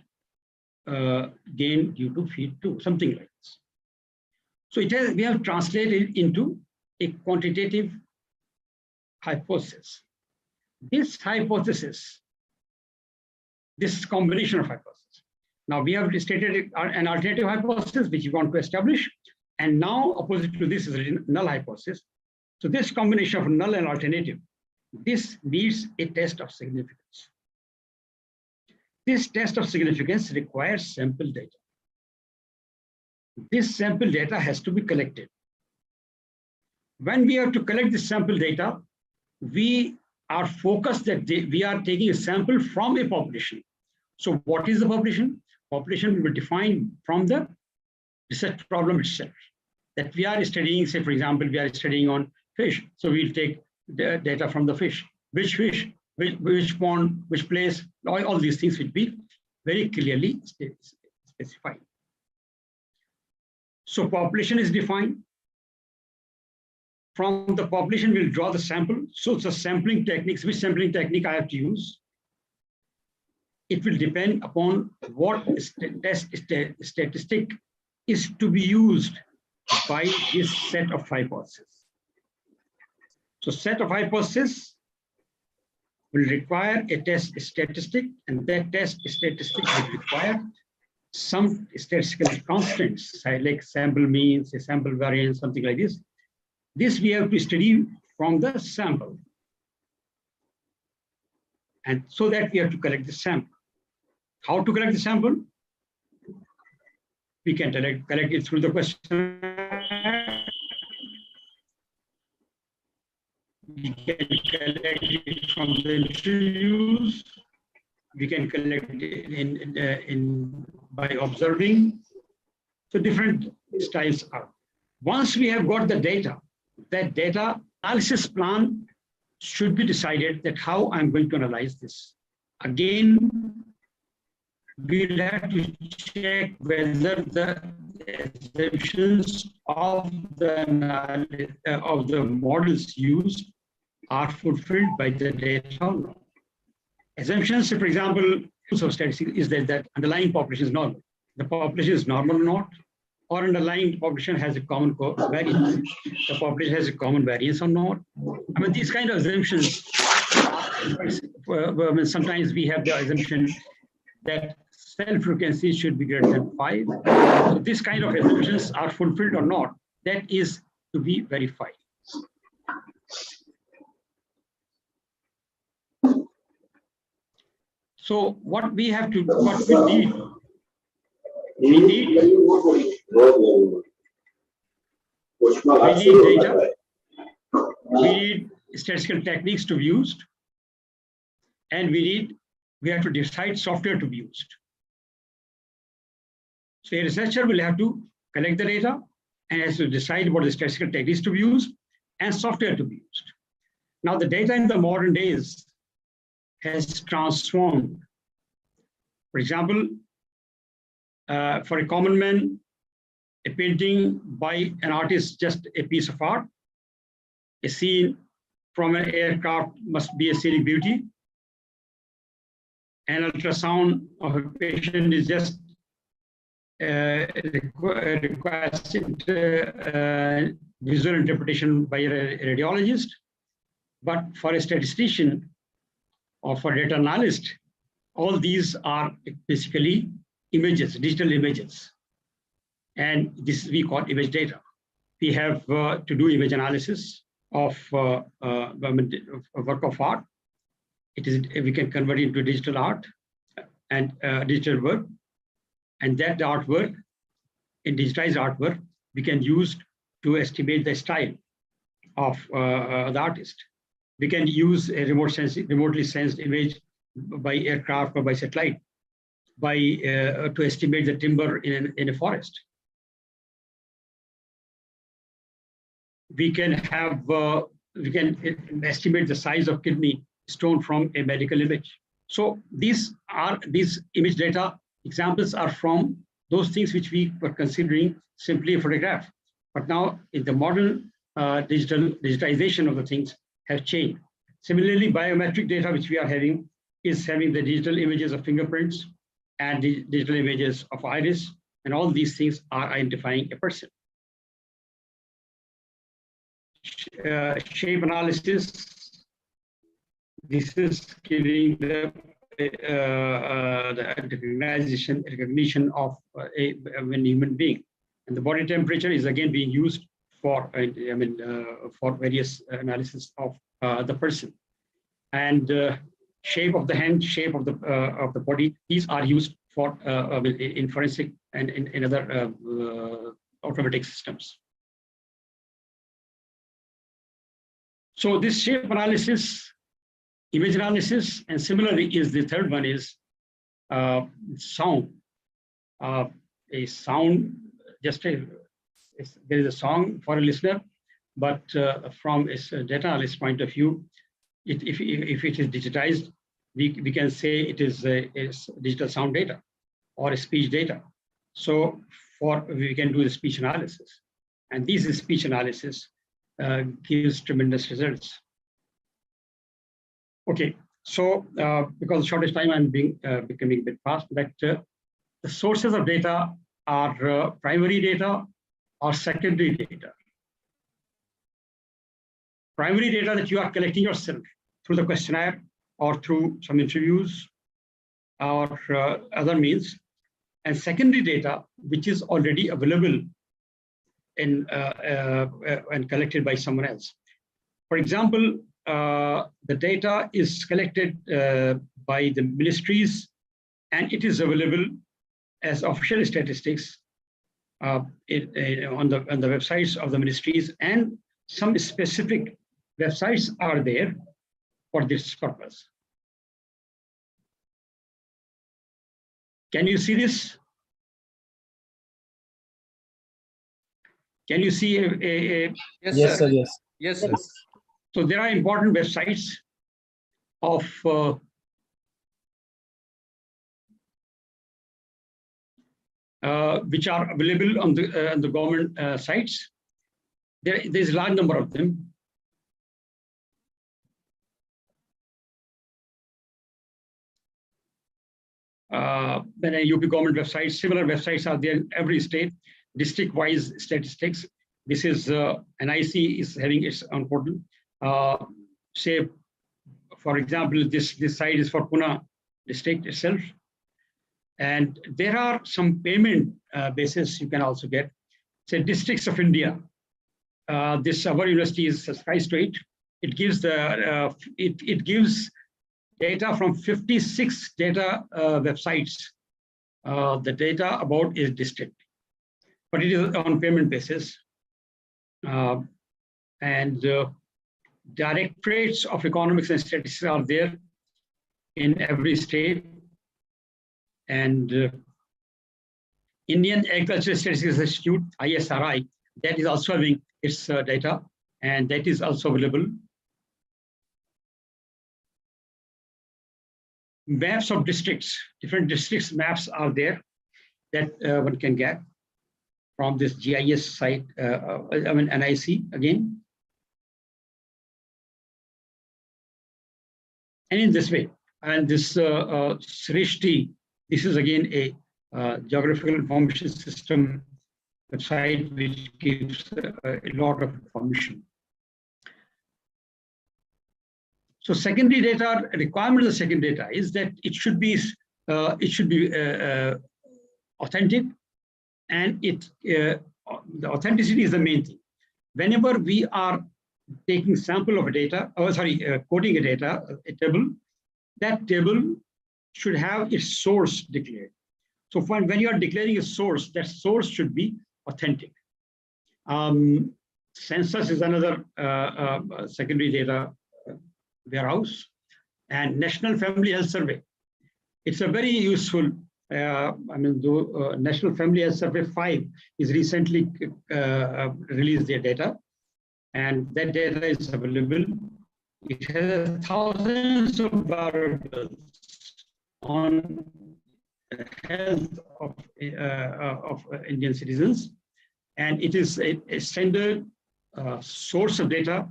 gain due to feed 2, something like this. So we have translated into a quantitative hypothesis. This hypothesis, this combination of hypotheses. Now we have stated an alternative hypothesis which we want to establish, and now opposite to this is a null hypothesis. So this combination of null and alternative, this needs a test of significance. This test of significance requires sample data. This sample data has to be collected. When we have to collect this sample data, we are focused that we are taking a sample from a population. So what is the population? Population will be defined from the research problem itself. That we are studying, say for example, we are studying on fish. So we'll take the data from the fish. Which fish, which pond, which place, all these things will be very clearly specified. So population is defined. From the population, we'll draw the sample. So it's a sampling techniques, which sampling technique I have to use. It will depend upon what test statistic is to be used by this set of hypotheses. So set of hypotheses will require a test statistic, and that test statistic will require some statistical constants, like sample means, a sample variance, something like this. This we have to study from the sample. And so that we have to collect the sample. How to collect the sample? We can collect it through the question. We can collect it from the interviews. We can collect it by observing. So different styles are. Once we have got the data, that data analysis plan should be decided that how I'm going to analyze this. Again, we'll have to check whether the assumptions of the models used are fulfilled by the data or not. Assumptions, for example, of statistics is that underlying population is normal. The population is normal or not, or underlying population has a common variance. The population has a common variance or not. I mean, these kind of assumptions, sometimes we have the assumption that cell frequency should be greater than 5. So this kind of assumptions are fulfilled or not, that is to be verified. So what we have to, what we need data, we need statistical techniques to be used, and we have to decide software to be used. So a researcher will have to collect the data and has to decide what the statistical techniques to be used and software to be used. Now the data in the modern days has transformed. For example, for a common man, a painting by an artist, just a piece of art. A scene from an aircraft must be a scenic beauty. An ultrasound of a patient is just requested visual interpretation by a radiologist. But for a statistician or for data analyst, all these are basically images, digital images. And this we call image data. We have to do image analysis of a work of art. We can convert it into digital art and digital work. And that artwork, in digitized artwork, we can use to estimate the style of the artist. We can use a remotely sensed image by aircraft or by satellite to estimate the timber in a forest. We can estimate the size of kidney stone from a medical image. So these image data examples are from those things which we were considering simply a photograph. But now in the modern digitization of the things have changed. Similarly, biometric data which we are having is having the digital images of fingerprints and digital images of iris, and all these things are identifying a person. Shape analysis, this is giving the recognition of a human being. And the body temperature is again being used for for various analysis of the person. And shape of the hand, shape of the body, these are used for in forensic and in other automatic systems. So this shape analysis, image analysis, and similarly is the third one is sound. A sound, there is a song for a listener, but from a data analyst point of view, if it is digitized, we can say it is digital sound data or a speech data. So we can do the speech analysis, and this is speech analysis gives tremendous results. Okay, so because of shortest time, I'm becoming a bit fast. But the sources of data are primary data or secondary data. Primary data that you are collecting yourself through the questionnaire or through some interviews or other means, and secondary data which is already available and collected by someone else. For example, the data is collected by the ministries, and it is available as official statistics on the websites of the ministries, and some specific websites are there for this purpose. Can you see this? Can you see Yes, sir. Yes. Yes, sir. So there are important websites of which are available on the government sites. There's a large number of them. When a UP government website, similar websites are there in every state, district-wise statistics. This is NIC is having its own portal. Say, for example, this site is for Poona district itself. And there are some payment basis you can also get. Say, districts of India. This our university is subscribed to it. It gives the it gives data from 56 data websites. The data about is district, but it is on payment basis. And directorates of economics and statistics are there in every state. And Indian Agricultural Statistics Institute, ISRI, that is also having its data, and that is also available. Maps of districts, different districts maps are there that one can get from this GIS site, I mean NIC again. And in this way, and this Srishti, this is again a geographical information system website which gives a lot of information. So secondary data, requirement of the secondary data is that it should be authentic, and the authenticity is the main thing. Whenever we are taking sample of a data, coding a data, a table, that table should have its source declared. So when you are declaring a source, that source should be authentic. Census is another secondary data warehouse, and National Family Health Survey. It's a very useful, National Family Health Survey 5 is recently released their data, and that data is available. It has thousands of variables on the health of Indian citizens, and it is a standard source of data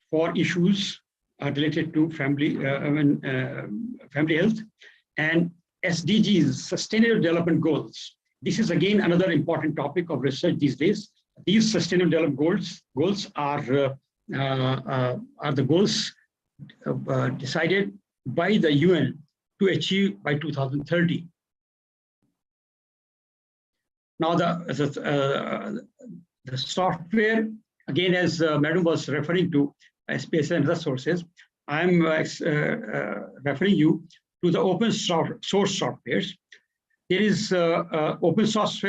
for issues related to family health and SDGs, Sustainable Development Goals. This is again another important topic of research these days. These Sustainable Development Goals are the goals decided by the UN to achieve by 2030. Now the software, again, as Madam was referring to, SPS and other sources, I'm referring you to the open source softwares. There is open source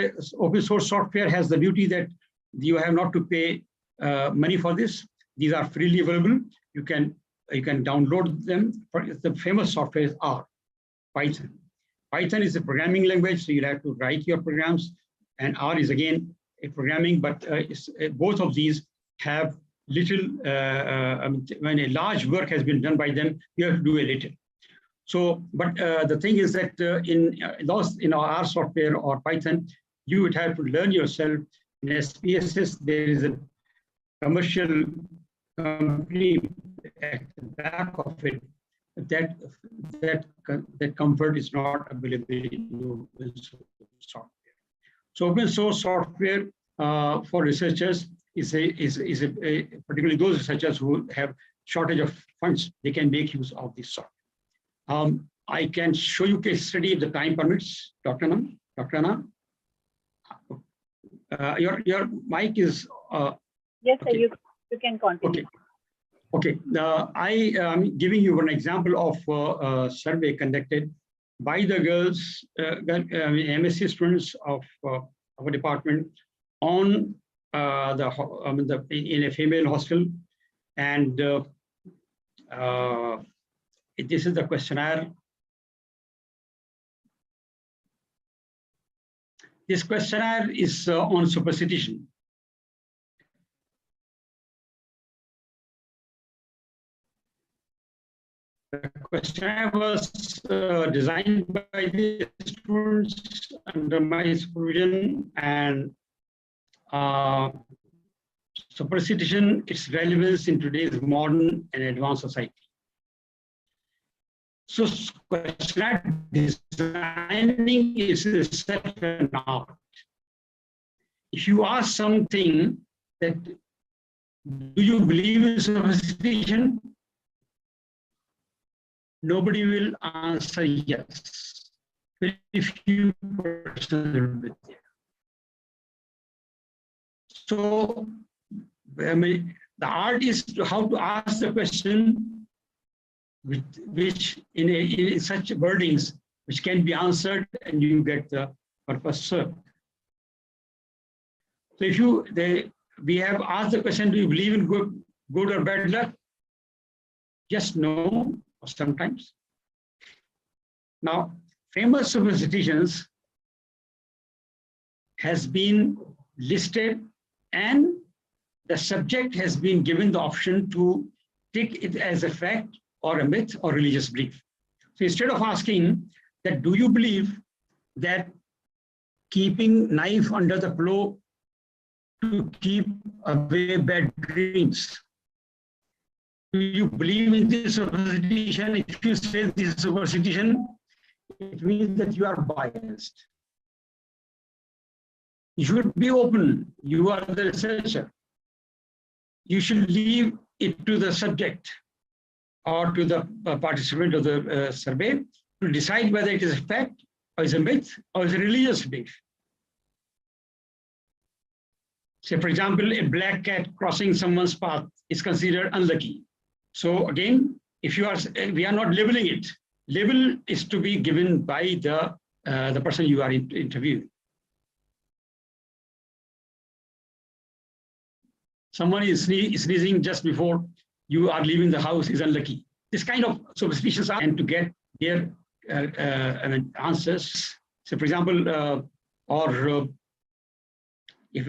software has the beauty that you have not to pay money for this. These are freely available. You can download them. The famous softwares are Python. Python is a programming language, so you have to write your programs, and R is again a programming, but both of these have little, when a large work has been done by them, you have to do a little. So, but the thing is that in our R software or Python, you would have to learn yourself. In SPSS, there is a commercial company at the back of it that comfort is not available in open source software. So open source software for researchers is particularly those researchers who have shortage of funds, they can make use of this software. I can show you case study if the time permits, Dr. Anna. Your mic is. Yes, okay. sir, you can continue. Okay. I am giving you an example of a survey conducted by the girls, MSc students of our department on in a female hostel, and this is the questionnaire. This questionnaire is on superstition. The questionnaire was designed by the students under my supervision, and superstition, its relevance in today's modern and advanced society. So questionnaire designing is itself an art. If you ask something that, do you believe in superstition? Nobody will answer yes. Very few persons will be there. So, I mean, the art is how to ask the question which in such wordings which can be answered and you get the purpose served. So if we have asked the question, do you believe in good or bad luck? Yes, no, or sometimes. Now, famous superstitions has been listed and the subject has been given the option to take it as a fact or a myth or religious belief. So instead of asking that, do you believe that keeping knife under the pillow to keep away bad dreams? Do you believe in this superstition? If you say this superstition, it means that you are biased. You should be open. You are the researcher. You should leave it to the subject or to the participant of the survey to decide whether it is a fact or is a myth or is a religious belief. Say, for example, a black cat crossing someone's path is considered unlucky. So again, if you are, we are not labeling it. Label is to be given by the person you are interviewing. Someone is sneezing just before you are leaving the house is unlucky. This kind of superstitions are, and to get their answers. So, for example, if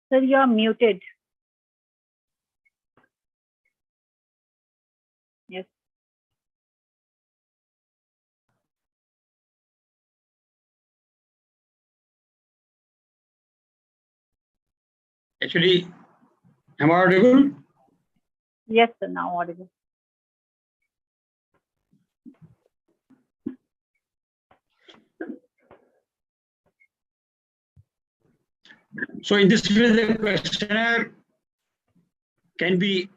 Sir, you are muted. Yes. actually, am I audible? Yes, sir, now audible. So in this way, the questionnaire can be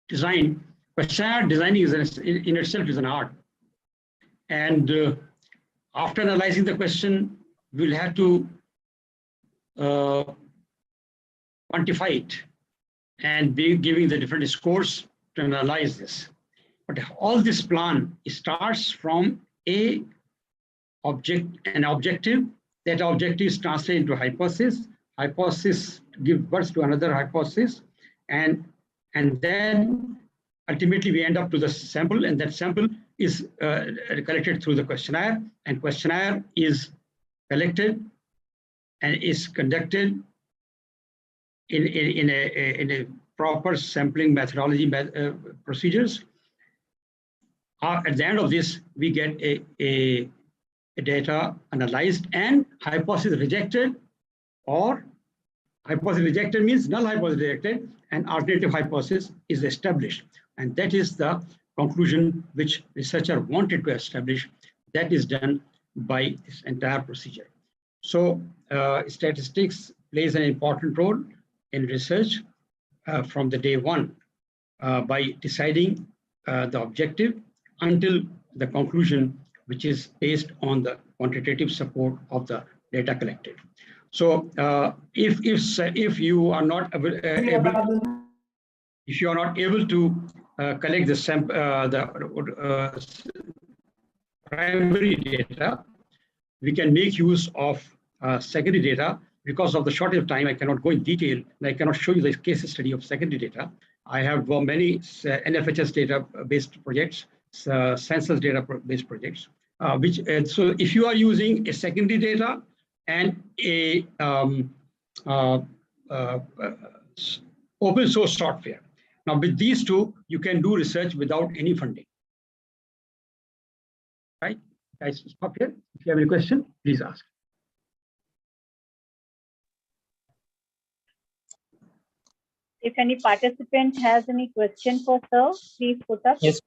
designed. Questionnaire designing is in itself is an art. And after analyzing the question, we'll have to quantify it and be giving the different scores to analyze this. But all this plan starts from an objective. That objective is translated into hypothesis. Hypothesis gives birth to another hypothesis, and then ultimately we end up to the sample, and that sample is collected through the questionnaire, and questionnaire is collected and is conducted in a proper sampling methodology procedures. At the end of this, we get a data analyzed and hypothesis rejected, or hypothesis rejected means null hypothesis rejected, and alternative hypothesis is established. And that is the conclusion which researcher wanted to establish. That is done by this entire procedure. So statistics plays an important role in research from the day one by deciding the objective until the conclusion, which is based on the quantitative support of the data collected. So if you are not able to collect the primary data, we can make use of secondary data. Because of the shortage of time, I cannot go in detail, and I cannot show you the case study of secondary data. I have many NFHS data-based projects, census data-based projects, so if you are using a secondary data and a open source software. Now, with these two, you can do research without any funding. Right? Guys, stop here. If you have any question, please ask. If any participant has any question for sir, please put up. Yes.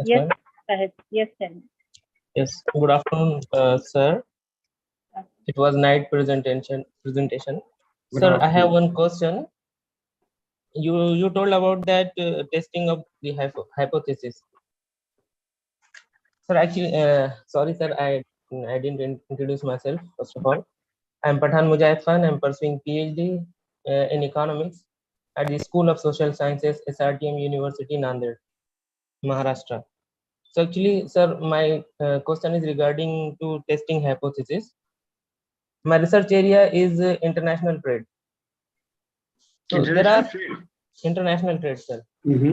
Yes, Sahid. Yes, tell me. Yes. Good afternoon, sir. It was night presentation. Sir, I have one question. You told about that testing of the hypothesis. Sir, actually, sorry, sir, I didn't introduce myself. First of all, I'm Pathan Mujahid Khan. I'm pursuing PhD in economics at the School of Social Sciences, SRTM University, Nanded, Maharashtra. So actually, sir, my question is regarding to testing hypothesis. My research area is international trade. So there are international trade, sir.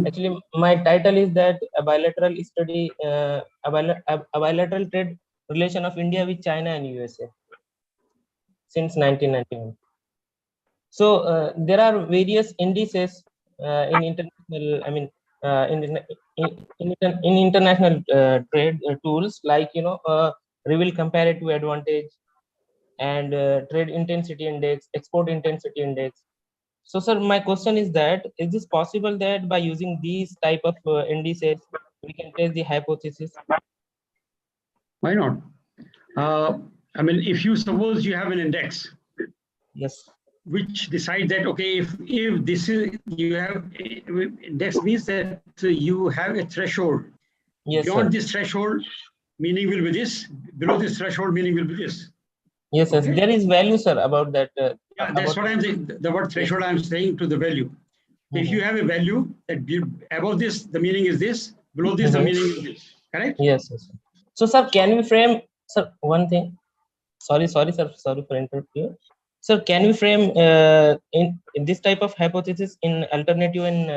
Actually, my title is that a bilateral study, a bilateral trade relation of India with China and USA since 1991. So there are various indices in international, I mean, in international trade tools like reveal comparative advantage and trade intensity index, export intensity index. So, sir, my question is that is this possible that by using these type of indices we can test the hypothesis? Why not? I mean, if you suppose you have an index, yes, which decide that okay, if this is you have index means that you have a threshold. Yes, beyond sir. this threshold, meaning will be this. Below this threshold, meaning will be this. Yes, okay? Yes, there is value, sir, about that. Yeah, that's what I'm saying. The word threshold, yes. I'm saying to the value. If you have a value that above this, the meaning is this. Below this, the meaning is this. Correct? Yes, yes. So, sir, can we frame, sir, one thing? Sorry, sir. Sorry for interrupting you. Sir, can we frame in this type of hypothesis in alternative and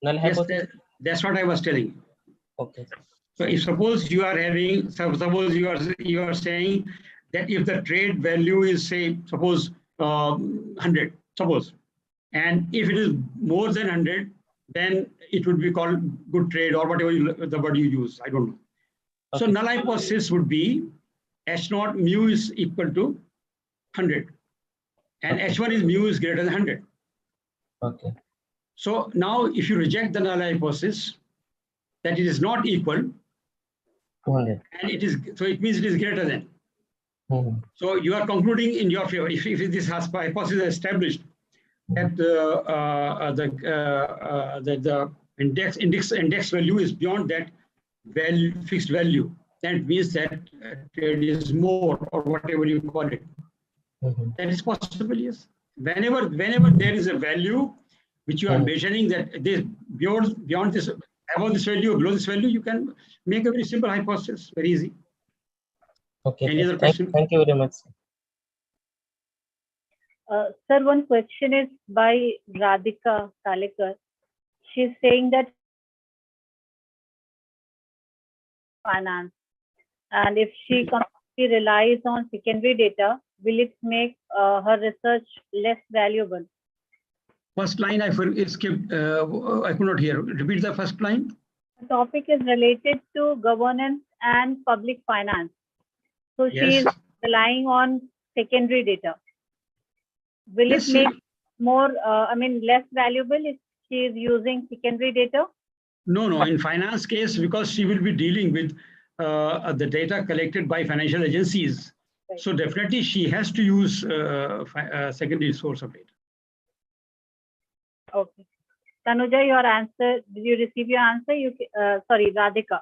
null hypothesis? Yes, that's what I was telling you. Okay. So, if suppose you are having, suppose you are saying that if the trade value is say suppose 100, suppose, and if it is more than 100, then it would be called good trade or whatever the word you use. I don't know. Okay. So null hypothesis would be H0 mu is equal to 100, and okay. H1 is mu is greater than 100. Okay. So now if you reject the null hypothesis that it is not equal, 200. and it is, so it means it is greater than. So you are concluding in your favor. If this hypothesis is established that the index value is beyond that fixed value, then it means that trade is more or whatever you call it. That is possible, yes. Whenever there is a value which you are measuring that this beyond this, above this value, below this value, you can make a very simple hypothesis, very easy. Okay. Any other question? Thank you very much. Sir, one question is by Radhika Kalekar. She's saying that finance, and if she completely relies on secondary data, will it make her research less valuable? First line I skipped. I could not hear. Repeat the first line. The topic is related to governance and public finance. So yes. She is relying on secondary data. Will yes, it make more, less valuable if she is using secondary data? No. In finance case, because she will be dealing with the data collected by financial agencies. Right. So definitely she has to use secondary source of data. Okay. Tanuja, your answer, did you receive your answer? Sorry, Radhika.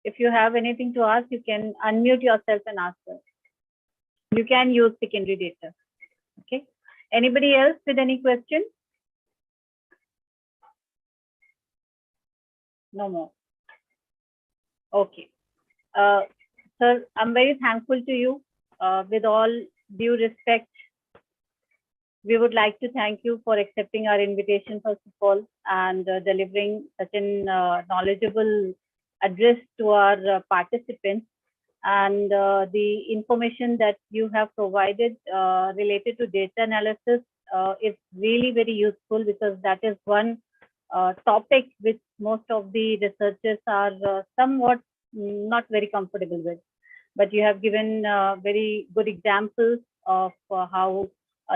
If you have anything to ask, you can unmute yourself and ask her. You can use secondary data. Okay. Anybody else with any question? No more. Okay. Sir, I'm very thankful to you. With all due respect, we would like to thank you for accepting our invitation, first of all, and delivering such an knowledgeable address to our participants. And the information that you have provided related to data analysis is really very useful, because that is one topic which most of the researchers are somewhat not very comfortable with. But you have given very good examples of how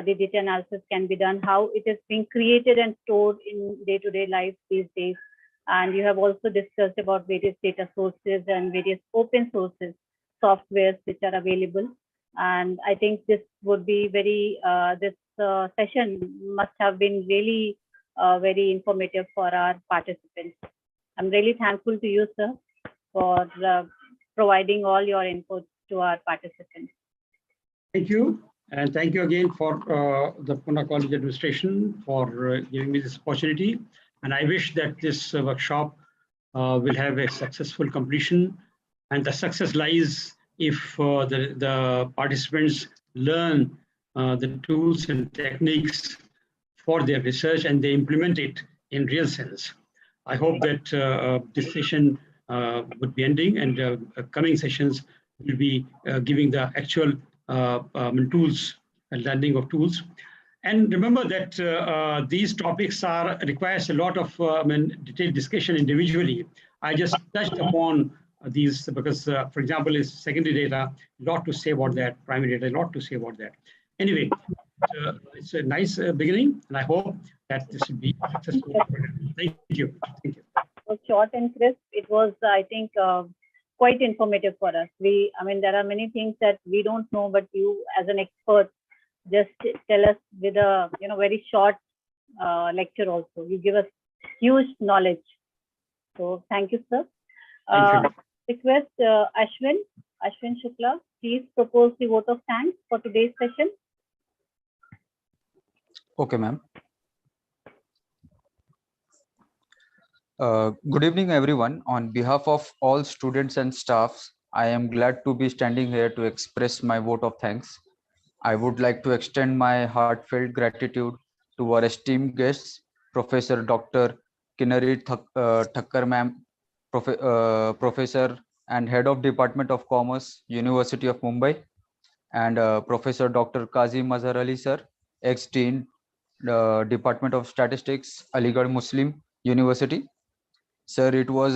the data analysis can be done, how it is being created and stored in day-to-day life these days. And you have also discussed about various data sources and various open sources softwares which are available. And I think this would be very, this session must have been really very informative for our participants. I'm really thankful to you, sir, for providing all your inputs to our participants. Thank you. And thank you again for the Poona College administration for giving me this opportunity. And I wish that this workshop will have a successful completion. And the success lies if the participants learn the tools and techniques for their research and they implement it in real sense. I hope that this session would be ending, and coming sessions will be giving the actual tools and landing of tools. And remember that these topics requires a lot of detailed discussion individually. I just touched upon these because, for example, is secondary data, a lot to say about that, primary data, a lot to say about that. Anyway, it's a nice beginning, and I hope that this will be successful. Thank you. Thank you. It was short and crisp. It was, I think, quite informative for us. There are many things that we don't know, but you, as an expert, just tell us with a very short lecture. Also, you give us huge knowledge. So, thank you, sir. Request Ashwin Shukla, please propose the vote of thanks for today's session. Okay, ma'am. Good evening, everyone. On behalf of all students and staffs, I am glad to be standing here to express my vote of thanks. I would like to extend my heartfelt gratitude to our esteemed guests, Professor Dr. Kinnari Thakkar ma'am, Professor and Head of Department of Commerce, University of Mumbai, and Professor Dr. Kazim Mazhar Ali sir, ex-Dean, Department of Statistics, Aligarh Muslim University. Sir, it was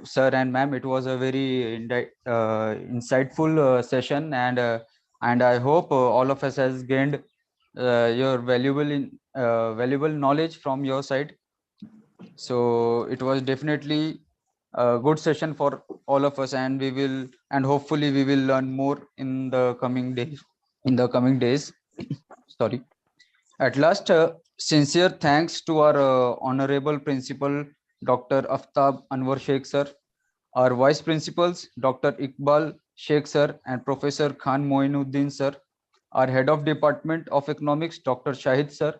sir and ma'am, it was a very insightful session, and I hope all of us has gained your valuable knowledge from your side. So it was definitely a good session for all of us, and hopefully we will learn more in the coming days. Sorry. At last, sincere thanks to our honorable principal, Dr. Aftab Anwar Sheikh sir, our vice principals, Dr. Iqbal Sheikh sir and Professor Khan Moinuddin sir, our head of Department of Economics, Dr. Shahid sir,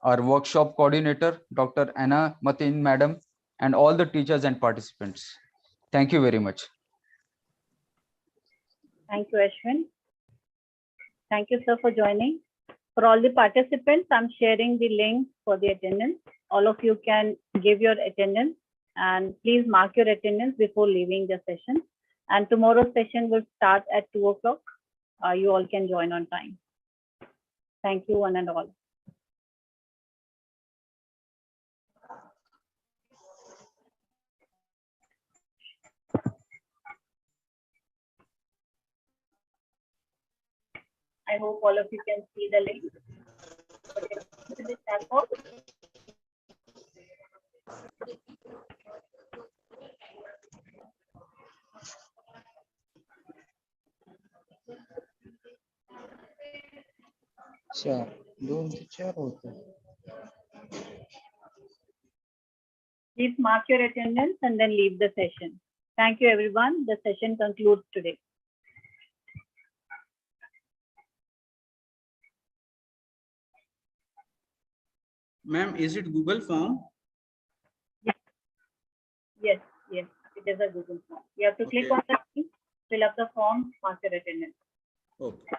our workshop coordinator, Dr. Anna Matin madam, and all the teachers and participants. Thank you very much. Thank you, Ashwin. Thank you, sir, for joining. For all the participants, I'm sharing the link for the attendance. All of you can give your attendance, and please mark your attendance before leaving the session. And tomorrow's session will start at 2 o'clock. You all can join on time. Thank you, one and all. I hope all of you can see the link. Please mark your attendance and then leave the session. Thank you, everyone. The session concludes today. Ma'am, is it Google form? Yes, yes, it is a Google form. You have to click on the link, fill up the form, mark your attendance. Okay.